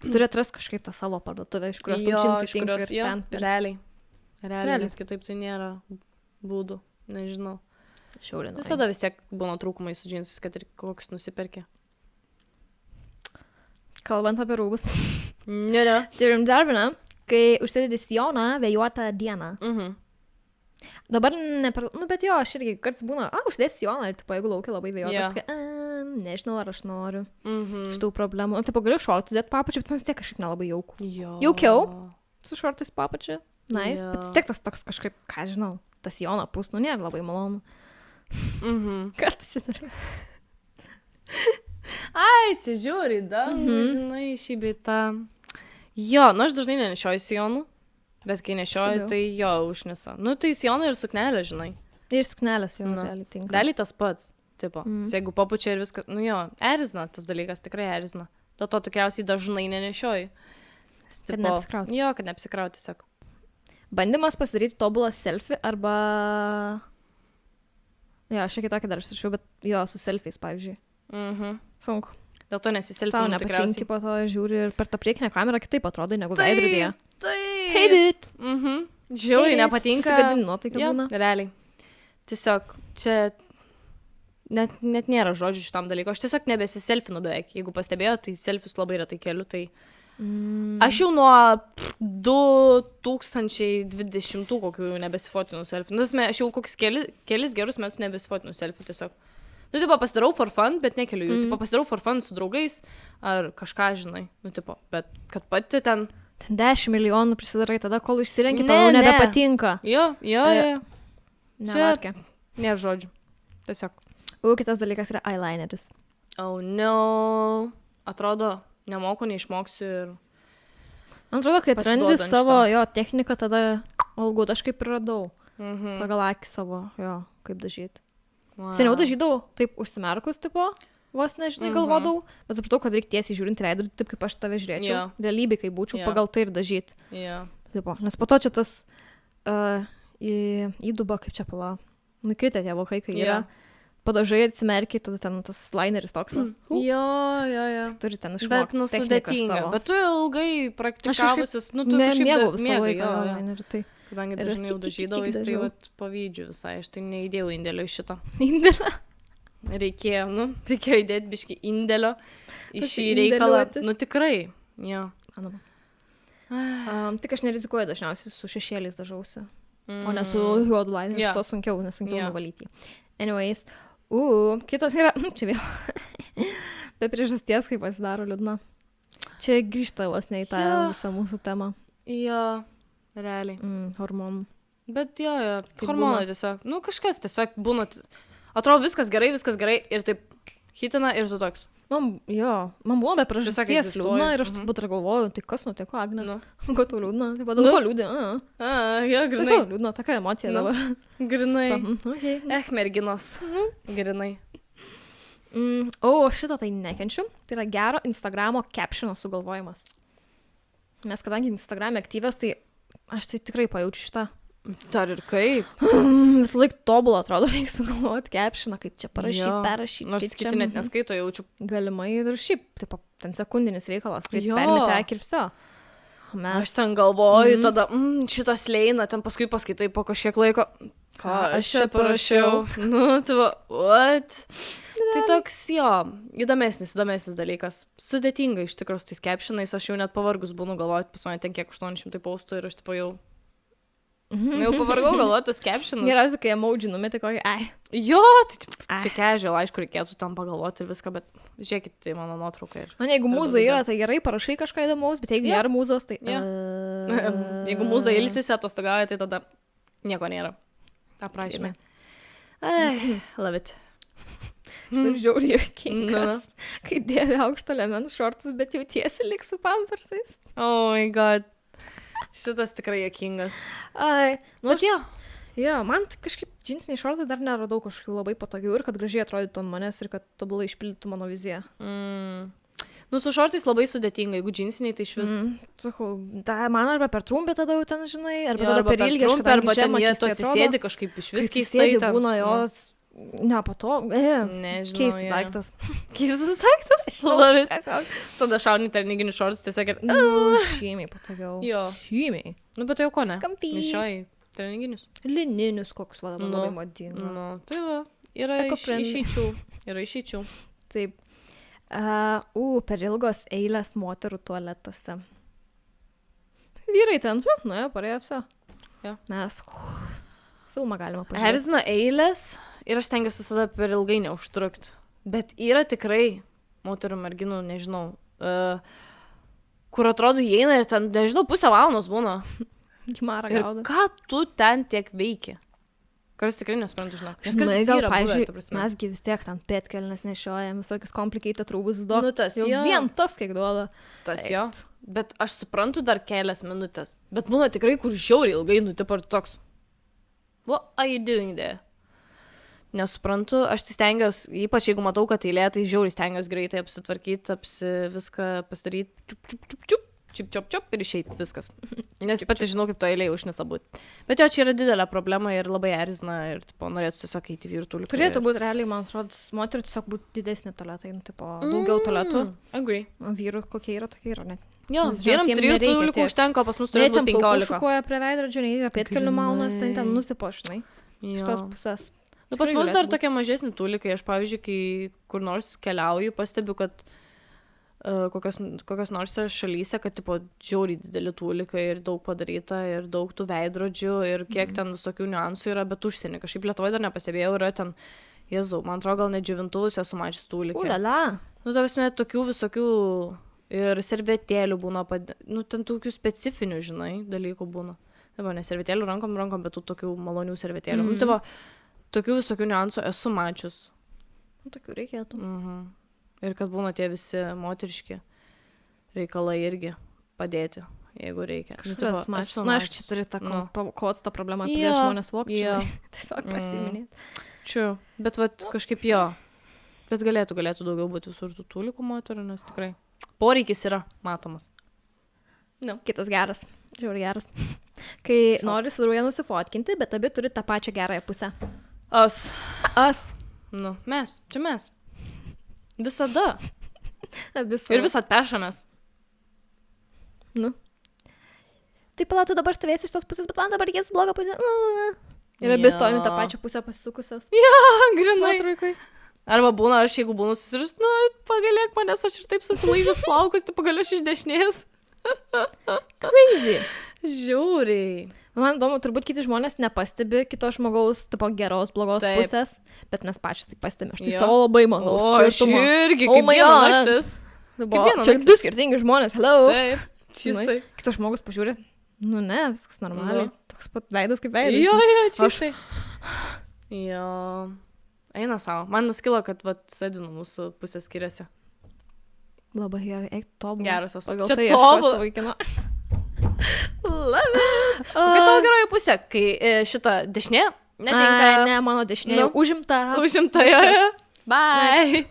Turi atrasti kažkaip tą savo parduotuvę, iš kurios tau džinsai tinka ir ten. Realiai, nes kitaip tai nėra būdų, nežinau. Šiaurinu. Visada vis tiek būna trūkumai su džinsais, kad ir kokius nusiperki. Kalbant apie rūbus. Ne. Turim dar vieną, kai užsidedi sijoną vėjuotą dieną. Dabar bet jo, aš irgi kartais būna, užsidėsi sijoną ir, tipo, jeigu laukia labai vėjuotą, aš tokia, nežinau, ar aš noriu šitų problemų. Taip, galiu šortus dėti papačią, bet man vis tiek kažkaip nelabai jauku. Jaukiau su šortais papačią, bet vis tiek tas toks kažkaip, ką žinau, tas sijoną pūs, nėra labai malonu. Ką tu čia darai? Čia žiūri, žinai, šį beitą. Jo, aš dažnai nenešioju sijonų. Bet kai nešioju, tai jo užnisa. Tai sijonai ir suknelė, žinai. Ir suknelės jau realiai tinka. Realiai tas pats, tipo. Jeigu papučia ir viskas, erzina tas dalykas, tikrai erzina. Dėl to tikriausiai dažnai nenešioju. Kad neapsikrauti. Jo, kad neapsikrauti tiesiog. Bandymas pasidaryti tobulą selfie arba... Jo, aš šiek tokį dar išsišiau, bet jo, su selfies, pavyzdžiui. Sunku. Dėl to nesiselfinu tikriausiai. Sau nepatinki, po to žiūri ir per tą priekinę kamerą kitaip atrodai negu veidrodyje. Hate it! Žiauriai nepatinka. Susigadini nuotaiką būna. Realiai. Tiesiog čia net nėra žodžių šitam dalyko. Aš tiesiog nebesiselfinu beveik. Jeigu pastebėjo, tai selfius labai retai keliu. Tai aš jau nuo 2020 kokių nebesifotinu selfių. Aš jau kokius kelis gerus metus nebesifotinu selfių tiesiog. Pasidarau for fun, bet nekeliu jų. Pasidarau for fun su draugais ar kažką, žinai. Bet kad pati ten 10 milijonų prisidarai tada, kol išsirenki, tau nebepatinka. Jo. Nevarkia. Nėra žodžių. Tiesiog. Kitas dalykas yra eyelineris. Oh no. Atrodo, nemoku, neišmoksiu ir... Man atrodo, kai atrandi savo techniką, tada algų aš kaip radau. Pagal akį savo, kaip dažyti. Seniau dažydavau taip užsimerkus, tipo, vos nežinai, galvodavau, bet supratau, kad reikia tiesiai žiūrinti veidrodį, taip kaip aš tave žiūrėčiau. Realybėj, kai būčiau, pagal tai ir dažyti. Nes po to čia tas įduba, kaip čia pala, nukritę tie vokai, kai yra, padažai atsimerkiai, tada ten tas lineris toks. Jo. Turi ten išmokti techniką sudėtinga. savo. Bet tu ilgai praktikavusius, tu kažkaip mėgau visą laiką linerį, tai. Kadangi dažnai jau dažydavais, tai pavydžiu visai, aš tai neįdėjau indėlio į šitą. Indėlio? Reikėjo įdėti biškį indėlio į šį reikalą. Tikrai, jo. Tik aš nerizikuoju dažniausiai su šešėliais dažausi, o ne su juodu lineriu, to sunkiau nuvalyti. Anyways, kitas yra, čia vėl, be priežasties, kaip pasidaro liūdna. Čia grįžta vos ne į tą visą mūsų temą. Jo. Realiai. Hormonų. Bet jo, hormonai tiesiog. Kažkas tiesiog būna. Atrodo viskas gerai ir taip hitina ir tu toks. Man buvo be priežasties liūdna ir aš turbūt ir galvoju, tai kas nutiko, Agne? Ko tu liūdna? Taip pat daug liūdė. Jo, grinai. Tiesiog liūdna, tokia emocija dabar. Grinai. Merginos. Grinai. Šito tai nekenčiu. Tai yra gero Instagramo captiono sugalvojimas. Mes kadangi Instagrame aktyvios, tai aš tai tikrai pajaučiu šitą. Dar ir kaip. Visą laiką tobulą atrodo, reikia sugalvoti captioną, kaip čia parašyti, Jo. perrašyti. Nors kaip kiti čia- net neskaito, jaučiu. Galimai ir šiaip, taip, ten sekundinis reikalas, kaip Jo. permeti akį ir viso. Aš ten galvoju, tada šitas leina, ten paskui paskaitai po kažkiek laiko. Ką aš čia parašiau? Nu, tu, what? Tai toks jo, įdomesnis dalykas. Sudėtinga iš tikrųjų su tais captionais, aš jau net pavargus būnu galvoti, pas mane ten kiek 800 postų ir aš tipo jau... Jau pavargau galvoti tas captionas. Geriausia, kai emoji numeti kokį, Jo, tai čia casual, aišku, reikėtų tam pagalvoti ir viską, bet žiūrėkit, tai mano nuotrauka. Man jeigu mūza yra, tai gerai, parašai kažką įdomaus, bet jeigu nėra mūzos, tai... Jeigu mūza ilsisi atostogauja, tai tada nieko nėra. Aprašymė. Love it. Štai žiauriai juokingas, kai dėvi aukšto liemens šortus, bet jautiesi lyg su pampersais. Oh my god. Šitas tikrai juokingas. Nu, jo, man kažkaip džinsiniai šortai dar neradau kažkokių labai patogių ir kad gražiai atrodytų ant manęs ir kad tobulai išpildytų mano viziją. Nu, su šortais labai sudėtinga, jeigu džinsiniai, tai iš vis. Sakau, man arba per trumpį tada jau ten, žinai, arba Jo, tada per ilgį, aš arba ten jie tu atsisėdi kažkaip iš vis keistai. Būna jos nepatogu. Nežinau. Keistas daiktas. Keistas daiktas? Love it. Tiesiog. Tada šauni treninginius šortus tiesiog ir... Šymiai patogiau. Jo. Šymiai. Nu, bet tai jau ko ne? Kampy. Nešiojai treninginius. Lininius kokius vadovai labai madinga. Nu, tai va. Yra išeičių. Yra išeičių. Taip. Per ilgos eilės moterų tualetuose. Vyrai ten, nuėjo, parėjo viso. Jo. Mes filmą galima pažiūrėti. Erzina eilės ir aš stengiuosi visada per ilgai neužtrukti. Bet yra tikrai moterų merginų, nežinau, kur atrodo įeina ir ten, nežinau, pusę valandos būna. Gimarą Ir gaudo. ką tu ten tiek veiki? Karas tikrai nesuprantu, žinok. Žinai, gal, pavyzdžiui, mesgi vis tiek ten pėtkelnes nešiojam, visokius complicated rūbus daug. Nu, tas jau jo. vien tas, kiek duoda. Tas jo. Bet aš suprantu dar kelias minutės. Bet būna tikrai, kur žiauriai ilgai nutipar toks. What are you doing there? Nesuprantu, aš tai stengiuosi, ypač jeigu matau, kad eilė, tai žiauriai stengiuosi greitai apsitvarkyti, viską pasidaryti, čiup ir išeiti viskas. Nes pati žinau, kaip to eilėje užnesa būti. Bet jo, čia yra didelė problema ir labai erzina ir tipo, norėtų tiesiog eiti vyrų tuliką. Turėtų būti realiai, man atrodo, moterų tiesiog būti didesnė tualetai, tipo, daugiau tualetų. Agree. O vyrų kokie yra, tokie yra net. Jo, vyram 3 tulikų užtenka, pas mus turėtų būti 15. Šukuoja prie veidrodžio, nei pėtkelių maunas, ten nusipo, žinai. Šitos pusės. Nu, pas mus dar tokie mažesni tulikai. Aš, pavyzdžiui, kai kur nors keliauju, pastebiu, kad kokios nors šalyse, kad tipo žiauriai dideli tulikai ir daug padaryta ir daug tų veidrodžių ir kiek ten visokių niuansų yra, bet užsienį. Kažkaip Lietuvoje dar nepastebėjau, yra ten, Jėzau, man atrodo, gal net džiovintuvus esu mačius tulikai. Ulala. Nu, ta prasme, tokių visokių ir servetėlių būna, nu, ten tokių specifinių, žinai, dalykų būna. Taip, ne servetėlių rankom, bet tų tokių malonių servetėlių. Nu, taip, tokių visokių niuansų esu mačius. Nu, tokių reikėtų. Ir kad būna tie visi moteriški reikalai irgi padėti, jeigu reikia. Kažkas mačius. Na, aš čia turiu kovoti tą problemą prieš žmonės vokiečių. Tiesiog pasiminėti. Čia, bet vat kažkaip jo. Bet galėtų daugiau būti visur tų tulikų moterų, nes tikrai poreikis yra matomas. No. Kitas geras. Žiauriai geras. Kai nori su drauge nusifotkinti, bet abi turi tą pačią gerąją pusę. As. Nu, mes. Čia mes. Visada. Ir vis atpešamės. Nu. Tai palatu dabar stovėsi iš tos pusės, bet man dabar reikės blogą pusę. Ir abi stovim tą pačią pusę pasisukusios. Jo, grinai. Arba būna, aš jeigu būnu susirus, nu, pagalėk manęs, aš ir taip susilaižęs plaukus, tai pagaliau iš dešinės. Crazy. Žiauriai. Man įdomu, turbūt kiti žmonės nepastebi kito žmogaus, tipo, geros, blogos pusės, bet mes pačios tai pastebime. Aš tai savo labai manau. O, aš irgi, kaip viena naktis. Čia du skirtingi žmonės, hello. Taip, čisai. Kitas žmogus pažiūrė, nu ne, viskas normaliai. Toks pat veidas kaip veidas. Jo, čisai. Jo. Eina savo. Man nuskilo, kad sėdinu mūsų pusės skiriasi. Labai gerai, eik tobulą. Geras esu. Pagal tai aš vaikinu. Love it. Kokia tavo geroji pusė, kai šita dešinė netinka? Ne, mano dešinė užimta. Užimta, jo. Bye.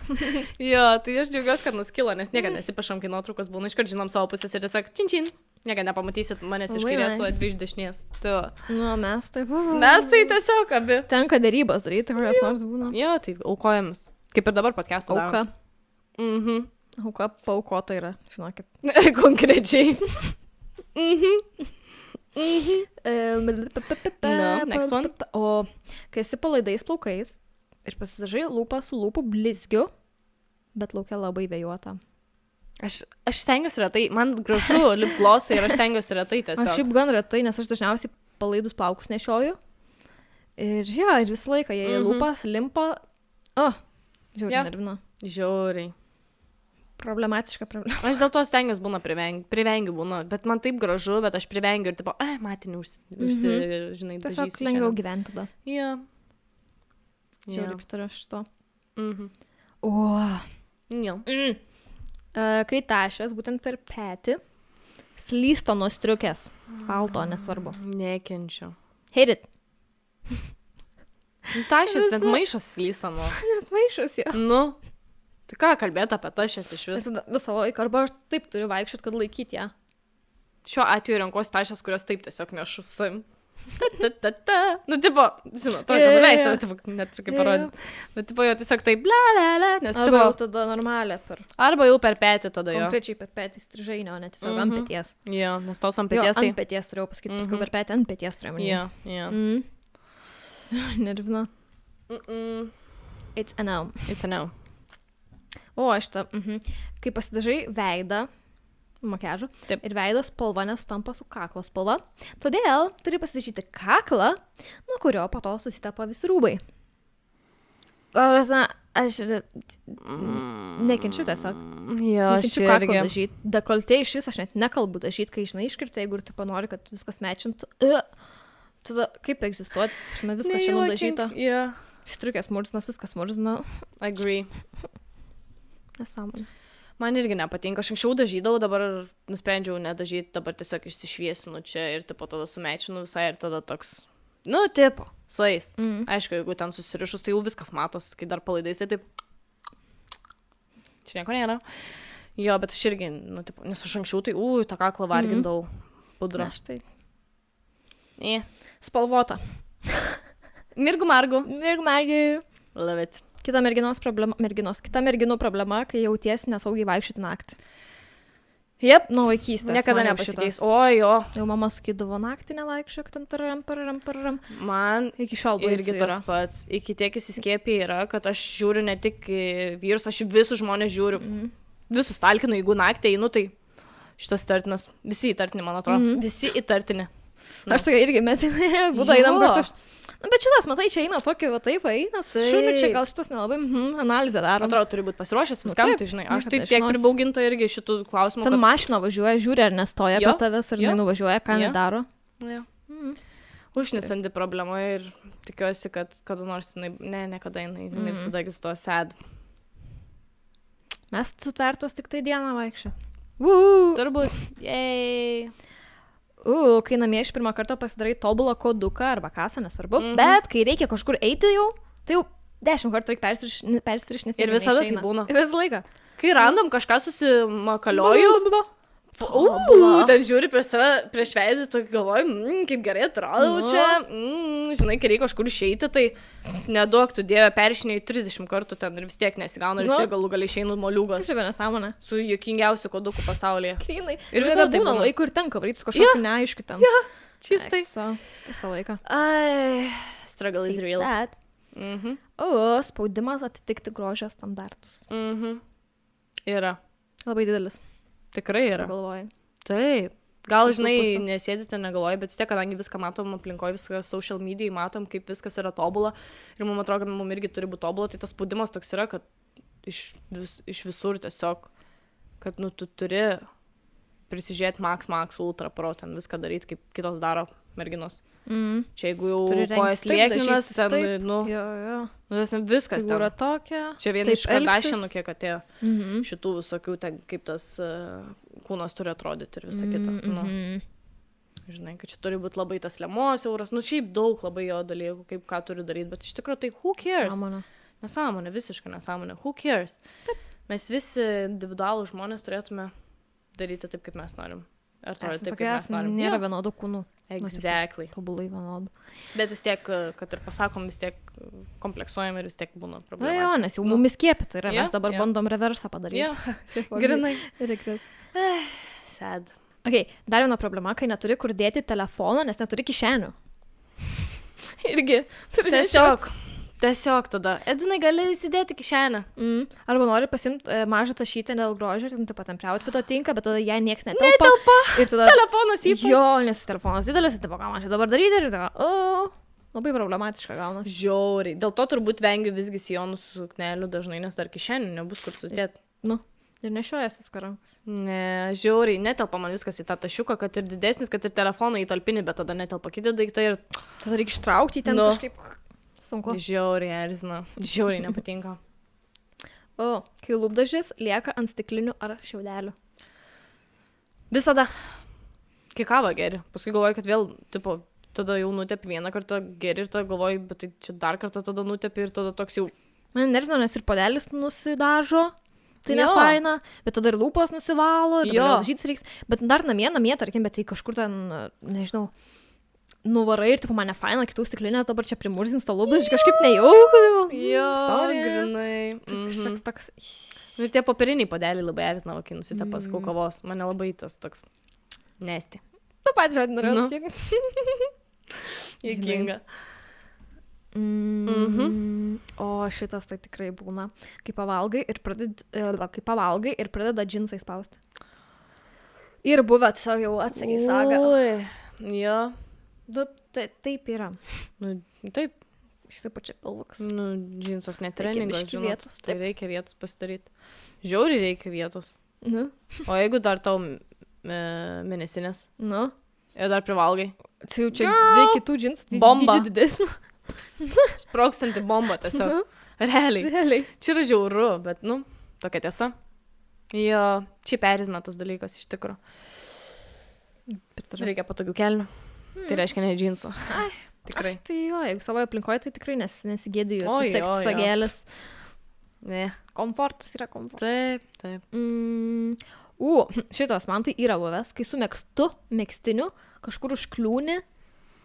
Jo, tai aš džiaugiuosi, kad nuskilo, nes niekada nesipešam, kai nuotraukos būna, iškart žinom savo pusės ir tiesiog čin-čin. Niekada nepamatysit manęs iš Labai kairės, o nice. iš dešinės. Tu. Nu, mes taip. Mes tai tiesiog abi. Tenka dėrybas daryti, kokios nors būna. Jo, tai aukojamės. Kaip ir dabar podcast'ą Auka. darom. Mhm. Auka paaukota yra, žinokit. Konkrečiai. No, next one. O kai esi palaidais plaukais ir pasidažai lūpą su lūpų blizgiu, bet laukia labai vėjuota. Aš stengiuosi retai, man gražu lip glossai ir aš stengiuosi retai Aš tiesiog. šiaip gan retai, nes aš dažniausiai palaidus plaukus nešioju. Ir jo, ir visą laiką jie į lūpas limpa. O, žiūrėjau, Jo. nervina. Žiauriai. Problematiška problema. Aš dėl to stengiuosi būna privengiu būna, bet man taip gražu, bet aš privengiu ir tipo, matinį žinai, Tiesiog dažysiu lengviau šiandien. gyventi tada. Jo. Žiauriai pritariu šito. Mhm. O. Jo. Kai tašės, būtent per petį, slysto nuo striukės. Palto, nesvarbu. Nekenčiu. Hate it. Tašės, net maišas slysta nuo. Net maišas jo. Nu. Tai ką kalbėti apie tašės iš vis? Visą laiką, arba aš taip turiu vaikščiot, kad laikyti ją. Šiuo atveju renkuosi tašės, kurios taip tiesiog nešu savim. Ta. Nu, tipo, žinau, to Jo, jo, neleisti, jo. bet tipo, neturiu kaip Jo, jo. parodyti. Bet tipo, jo tiesiog taip, bla, nes Arba jau tipo, tada normalią per. arba jau per petį tada jo. Konkrečiai per petį strižainę, o ne tiesiog ant peties. Jo, nes tos ant Jo, peties tai. ant peties turėjau pasakyti, paskui per petį ant peties turėjau. Jo. Nervina. It's a no. It's a no. O, aš tą, kai pasidažai veidą, makiažą, Taip. ir veido spalva nesutampa su kaklo spalva, todėl turi pasidažyti kaklą, nuo kurio po to susitepa visi rūbai. Aš nekenčiu tiesiog. Jo, aš Nekenčiu kaklo irgi. dažyti. Dekoltė iš vis aš net nekalbu dažyti, kai žinai iškirpti, jeigu ir tu panori, kad viskas mečintų. Tada kaip egzistuoti, viskas čia nudažyta. Jo. Striukės murzinas, viskas murzina. Agree. Nesąmonė. Man irgi nepatinka. Aš anksčiau dažydavau, dabar nusprendžiau nedažyti, dabar tiesiog išsišviesinu čia ir tipo tada sumečinu visai ir tada toks, nu, tipo, sueis. Aišku, jeigu ten susirišus, tai jau viskas matos, kai dar palaidais, tai taip. Čia nieko nėra. Jo, bet aš irgi, nu, tipo, nes aš anksčiau tai, tą kaklą vargindavau pudrą. Aš tai Spalvota. Mirgu margu. Love it. Kita merginų problema, kai jauties nesaugiai vaikščioti naktį. Jep. Nuo vaikystės. Niekada man jau nepasikeis. šitas. O, jo. Jau mama sakydavo naktį nevaikščiok, ten pararam. Man Iki šiol irgi baisu tas pats. Iki tiek įsiskėpė yra, kad aš žiūriu ne tik į vyrus, aš į visus žmonės žiūriu. Visus talkinu, jeigu naktį einu, tai šitas įtartinas. Visi įtartini, man atrodo. Visi įtartini. Aš tokia irgi mes būdą einam kartu. Nu, bet šitas, matai, čia eina tokį, va taip, eina, su šuniu čia gal šitas nelabai analizę daro. Atrodo, turi būti pasiruošęs viskam, taip, tai žinai. Aš niekada taip tiek nežinos. pribauginta irgi šitų klausimų. Ten mašina važiuoja, žiūri, ar nestoja Jo, apie tavęs, ar jo, nenuvažiuoja, ką jo. nedaro. Ja. Užnisanti problema ir tikiuosi, kad kada nors jinai, niekada jinai visada egzistuos sad. Mes sutvertos tik tai dieną vaikščio. Turbūt. Jei. Kai namie iš pirmą kartą pasidarai tobulą koduką arba kasą, nesvarbu, bet kai reikia kažkur eiti jau, tai jau 10 kartų reikia perstrišti, nes Ir visada tai būna. Visą laiką. Kai random kažką susimakalioju, ten žiūri prieš veidį, tu galvoji, kaip gerai atrodau čia, žinai, kai reikia kažkur išeiti, tai neduok tu dievę, peršinėjai 30 kartų ten ir vis tiek nesigauna, ir vis tiek galų gali išeinu moliūgas Čia be nesąmonė. su juokingiausiu koduku pasaulyje. Krynai. Ir Ir visada visada taip būna būna. laiko ir tenka varyti su kažkokiu neaiškiu ten. Čistai. Visą laiką. Ai, struggle is real. That. Mhm. Spaudimas atitikti grožio standartus. Mhm. Yra. Labai didelis, Tikrai yra. galvoju. Taip. Gal, Iš visų žinai, pusių. nesėdite, negalvoji, bet vis tiek, kadangi viską matom aplinkoje, viską social media, matom, kaip viskas yra tobula ir mums atrodo, kad mums irgi turi būti tobula, tai tas spaudimas toks yra, kad iš visur tiesiog, kad, nu, tu turi prisižiūrėti max, ultra pro, ten viską daryti, kaip kitos daro merginos. Čia jeigu jau Turi rengtis kojas taip, liekninas, dažytis ten, taip. nu, Jo. ten viskas ten. Figūra tokia. Čia viena taip iš Kardashianų, elgtis. kiek atėjo šitų visokių, ten, kaip tas kūnas turi atrodyti ir visą kitą. Nu, žinai, kad čia turi būti labai tas lemos euras, nu šiaip daug labai jo dalykų, kaip ką turi daryti, bet iš tikrųjų tai who cares? Nesąmonė, visiškai nesąmonė, who cares? Taip. Mes visi individualų žmonės turėtume daryti taip, kaip mes norim. Atrodo, Esam taip, tokie kaip mes esam, norim. nėra Jo, vienodų kūnų. exactly. Tobulai vienodų. Bet vis tiek, kad ir pasakom, vis tiek kompleksuojam ir vis tiek būna Na problema. jo, nes jau mumis skiepyti yra, Jo, mes dabar jo. bandom reversą padaryti. Jo, grinai. Regres. Sad. Ok, dar viena problema, kai neturi kur dėti telefoną, nes neturi kišenių. Irgi. Tiesiog tada. Edinai gali įsidėti kišenę. Arba nori pasimti mažą tašytę dėl grožio, ir taip pat ant prie outfito tinka, bet tada jai nieks netelpa. Ir tada... Telefonas ypač. Jo, nes telefonas didelis, ir taip, ką man čia dabar daryti, ir tada, labai problematiška gauna. Žiauriai. Dėl to turbūt vengiu visgi sijonų su sukneliu dažnai, nes dar kišenių nebus kur susidėti. Nu, ir nešiojas viską rankos. Ne, žiauriai, netelpa man viskas į tą tašiuką, kad ir didesnis, kad ir telefoną įtalpini, bet tada netelpa kiti daiktai ir... Tada reikia ištraukti ten kažkaip sunku. Žiauriai erzina. Žiauriai nepatinka. O, kai lūpdažis lieka ant stiklinių ar šiaudelių. Visada. Kai kavą geri. Paskui galvoju, kad vėl, tipo, tada jau nutepi vieną kartą geri ir tada galvoju, bet tai čia dar kartą tada nutepi ir tada toks jau... Man nervino, nes ir podelis nusidažo. Tai Jo. ne faina, bet tada ir lūpos nusivalo, ir Jo. dažytis reiks. Bet dar namie, tarkim, bet tai kažkur ten, nežinau, nuvarai ir, tipo, man ne faina, kitų stiklinės dabar čia primurzins to lūpdažį, kažkaip nejauku. Jo, sorry. grinai. Kažkoks toks. Ir tie popieriniai podeliai labai erzina, kai nusitepa sakau kavos. Mane labai tas toks nesti. Tu pat žodį norėjau Nu. sakyti. Juokinga. O šitas tai tikrai būna, kai pavalgai ir pradeda džinsai spausti. Ir buvę tiesiog jau atsakai sagą. Jo. Du, taip yra. Nu, taip. Šitai pačia pilvukas. Nu, džinsas net Reikia treningas, biškį žinot. vietos, Tai taip. reikia vietos pasidaryti. Žiauriai reikia vietos. Nu. O jeigu dar tau mėnesinės Nu. ir dar privalgai. Tai jau čia Girl! reikia kitų džinsų. Bomba. Dydžių didesnį. Sprokstanti bomba tiesiog. Realiai. Realiai. Čia yra žiauru, bet, nu, tokia tiesa. Jo, čia perizina tas dalykas iš tikro. Reikia patogių kelnių. Tai reiškia ne džinsų. Tikrai. Aš tai jo, jeigu savo aplinkoje, tai tikrai nesigėdiju O, jo, atsisekti jo. sagėlis. Ne. Komfortas yra komfortas. Taip, taip. Šitas man tai yra buvęs, kai su megztu, megstiniu, kažkur užkliūni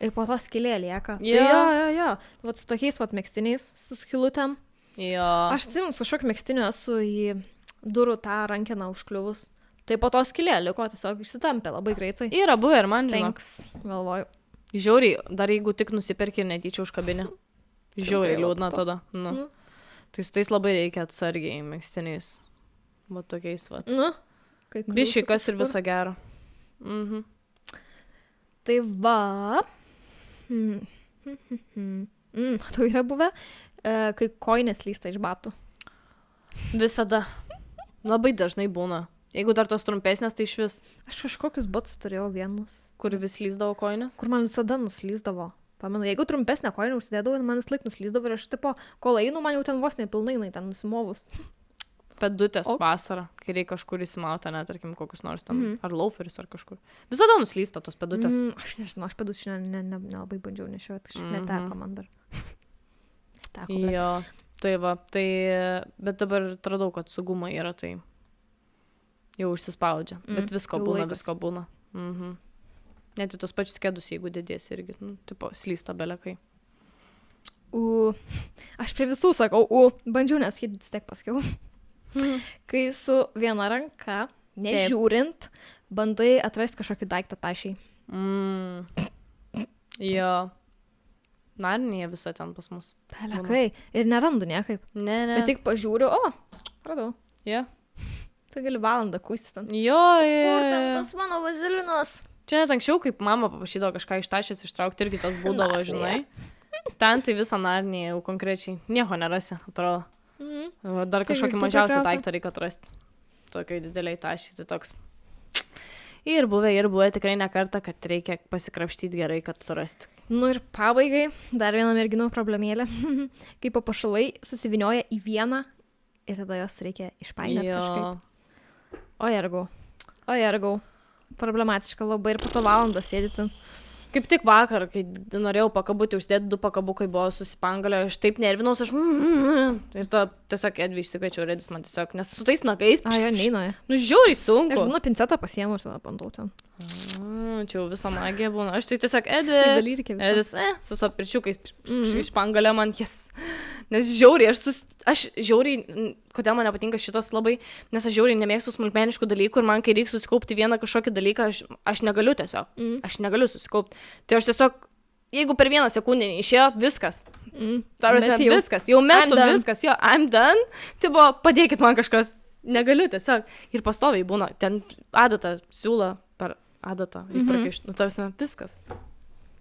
ir po to skylė lieka. Jo. Tai jo. Vat su tokiais vat megstiniais, su skylutėm. Jo. Aš atsimenu, su šokiu megstiniu esu į durų tą rankeną užkliuvus. Tai po to skylė liko, tiesiog išsitampė labai greitai. Yra buvę ir man, žinok. Thanks, galvoju. Žiauriai, dar jeigu tik nusiperki ir netyčia užkabinė. Žiauriai gaila liūdna po to. tada. Nu. Nu. Tai su tais labai reikia atsargiai megstiniais. Va tokiais, va. Nu, kai kliūsi Bišikas ir kažkur. viso gero. Mhm. Tai va. Tau yra buvę, kai koinės lysta iš batų. Visada. Labai dažnai būna. Jeigu dar tos trumpesnės, tai iš vis. Aš kažkokius batus turėjau vienus, Kur vis lyzdavo koinės. kur man visada nuslyzdavo. Pamenu, jeigu trumpesnę koinę užsidėdavau, man vis laik nuslyzdavo ir aš tipo, kol einu, man jau ten vos nepilnai, jinai ten nusimovus. Pedutės O- vasarą, kai reikia kažkur įsimauti, net, tarkim, kokius nors ten, ar lauferius, ar kažkur. Visada nuslysta tos pedutės. Aš nežinau, aš pedučių nelabai bandžiau nešiuoti, kažkaip neteko man dar. Neteko, bet... Jo, tai va, tai, bet dabar atradau, kad su guma yra, tai jau užsispaudžia. Bet visko jau būna, laikas. visko būna. Mhm. Net į tos pačius kedus, jeigu didės irgi, nu, tipo, slysta belekai. Aš prie visų sakau, bandžiau neskaityt, vis tiek paskiau. Kai su viena ranka, nežiūrint, bandai atrasti kažkokį daiktą tašiai. Jo. Narnija visa ten pas mus. Pelekai. Ir nerandu niekaip. Ne, ne. Bet tik pažiūriu, radau. Jo. Tai gali valandą kuistis ten. Jo, Kur ten jo. tas mano vazilinas? Čia net anksčiau, kaip mama paprašydavo kažką iš tašės ištraukti, irgi tas būdavo, Narnija. žinai. Ten tai visą narniją jau konkrečiai. Nieko nerasi, atrodo. Mhm. Dar Tai kažkokį kaip mažiausią prikrauta. daiktą reikia atrasti. Tokiai dideliai tašiai, tai toks. Ir buvę tikrai ne kartą, kad reikia pasikrapštyti gerai, kad surasti. Nu ir pabaigai, dar viena merginų problemėlė. Kai papuošalai susivinioja į vieną ir tada jos reikia išpainioti kažkaip. O jergau. Problematiška labai ir po to valandą sėdėti. Kaip tik vakar, kai norėjau pakabutį uždėti, 2 pakabukai buvo susipangalio, aš taip nervinaus, aš ir to tiesiog Edvi išsikviečiau, Redis man tiesiog, nes su tais nagais, jo, neina. nu žiauriai sunku. Aš būna pincetą pasiėmu ir tada bandau ten. Čia jau visą magiją būna. Aš tai tiesiog Edis, su savo pirčiukais išpangalė man jis. Nes žiauriai, aš žiauriai, kodėl man nepatinka šitas labai, nes aš žiauriai nemėgstu smulkmeniškų dalykų ir man, kai reikia susikaupti vieną kažkokį dalyką, aš negaliu tiesiog. Aš negaliu susikaupti. Tai aš tiesiog, jeigu per 1 sekundę neišėjo, viskas. Viskas. Jau metu viskas. Jo, I'm done. Tai buvo, padėkit man kažkas. Negaliu tiesiog. Ir pastoviai būna. Ten adatą siūlo per adatą. Prakišt. Nu, tarsi, viskas.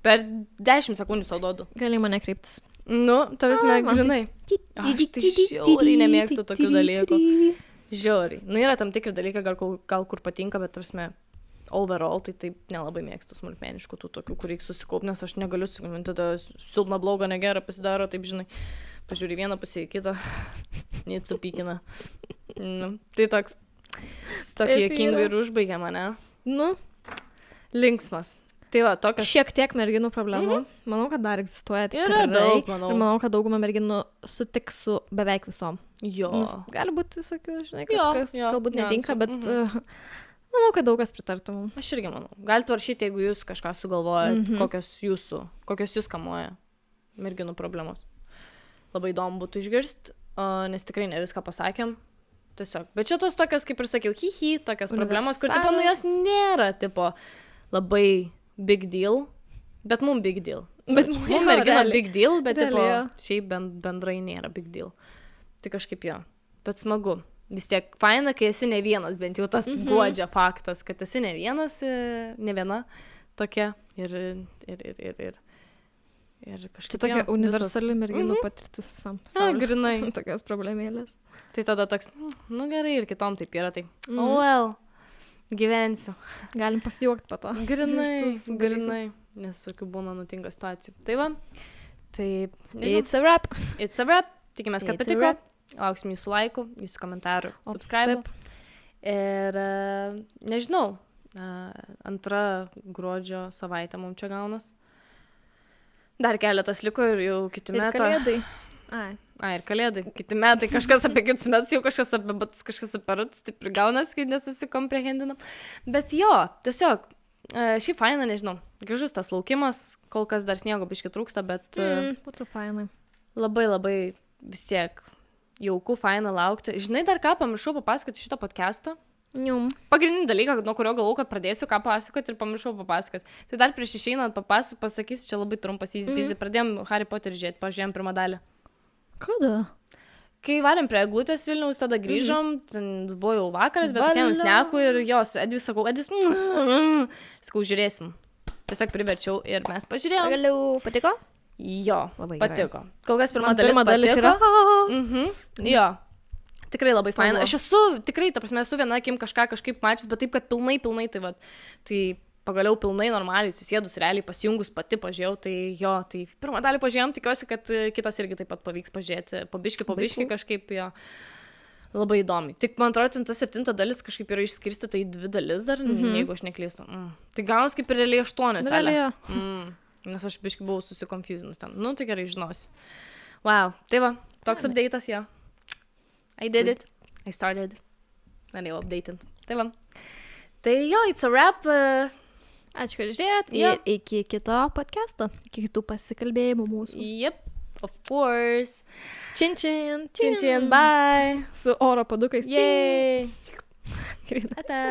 Per 10 sekundžių sau duodu. Gali mane kreiptis. Nu, tarsi, grinai. Aš tai žiauriai nemėgstu tokių dalykų. Žiauriai. Nu, yra tam tikri dalykai, gal kur patinka, bet tarsi, overall, tai taip nelabai mėgstu smulkmeniškų tų tokių, kur reikia susikaupti, nes aš negaliu susikaupti, tada silpna bloga negera pasidaro, taip žinai, pažiūrį vieną pusę į kitą, neatsipykina. Nu, tai toks juokingai ir užbaigia mane. Nu, linksmas. Tai va, tokias... Šiek tiek merginų problemų. Manau, kad dar egzistuoja tikrai. Yra daug, manau. Ir manau, kad dauguma merginų sutiks su beveik visom. Jo. Nes gali būti visokių, žinai, kas galbūt netinka, bet manau, kad daug kas pritartų mums. Aš irgi manau. Galite varšyti, jeigu jūs kažką sugalvojat, kokios jūs kamuoja merginų problemos. Labai įdomu būtų išgirsti, nes tikrai ne viską pasakėm. Tiesiog. Bet čia tos tokios, kaip ir sakiau, tokios problemos, kur tipo, nu jos nėra, tipo, labai big deal, bet mum big deal. Bet mum mergina big deal, bet tipo, šiaip bendrai nėra big deal. Tai kažkaip jo. Bet smagu. Vis tiek faina, kai esi ne vienas, bent jau tas guodžia faktas, kad esi ne vienas, ne viena tokia ir kažkaip. Tai tokia universali merginų patirtis visam pasauliu. Grinai. Tokios problemėlės. Tai tada toks, nu gerai, ir kitom taip yra, tai oh well. Gyvensiu. Galim pasijuokti po to. Grinai. Nes tokių būna nutinka situacijų. Tai va. Tai... It's a wrap. It's a wrap. Tikimės, kad patiko. Lauksim jūsų laikų, jūsų komentarų, subscribe. Ir nežinau, 2 gruodžio savaitę mums čia gaunas. Dar keletas liko ir jau kiti metai. Ir kalėdai. Ir kalėdai. Kiti metai, kažkas apie kitus metus, jau kažkas apie batus, kažkas apie rutus, taip ir gaunas, kai nesusikomprehendinam. Bet jo, tiesiog, šiaip faina, nežinau, gražus tas laukimas, kol kas dar sniego biški trūksta, bet būtų fainai. Labai vis tiek jauku, faina laukti. Žinai, dar ką pamiršau papasakoti šitą podcastą? Pagrindinį dalyką, nuo kurio galvau, kad pradėsiu ką pasakoti ir pamiršau papasakoti. Tai dar prieš išeinant pasakysiu, čia labai trumpas įspūdis. Pradėjom Harry Potter žiūrėti, pažiūrėjom 1 dalį. Kada? Kai varėm prie eglutės Vilniaus, tada grįžom, ten buvo jau vakaras, bet pasiėmėm snekų ir jos, Edvis sakau, sakau, žiūrėsim. Tiesiog priverčiau ir mes pažiūrėjom. Galiau, patiko? Jo, labai patiko. Kol kas pirma dalis yra. Jo. Tikrai labai faina. Aš esu, tikrai, ta prasme, esu viena akim kažkaip mačius, bet taip, kad pilnai, tai va, tai pagaliau pilnai normaliai, susėdus realiai pasijungus pati pažiūrėjau, tai jo, tai 1 dalį pažiūrėjom, tikiuosi, kad kitas irgi taip pat pavyks pažiūrėti, po biškį kažkaip jo, labai įdomi. Tik man atrodo, ta 7 dalis kažkaip yra išskirstyta į 2 dalis dar, jeigu aš neklystu. Tai gaunas kaip ir realiai 8. Realiai. Nes aš biškį buvau susikonfuzinus ten. Nu, tai gerai, žinosiu. Wow, tai va, toks update'as, jo. I did it. I started. Norėjau update'int. Tai va. Tai jo, it's a wrap. Ačiū, kad žiūrėjot. Ir iki kito podcast'o. Iki kitų pasikalbėjimų mūsų. Yep, of course. Čin, bye. Su oro padukais. Yay. Ata.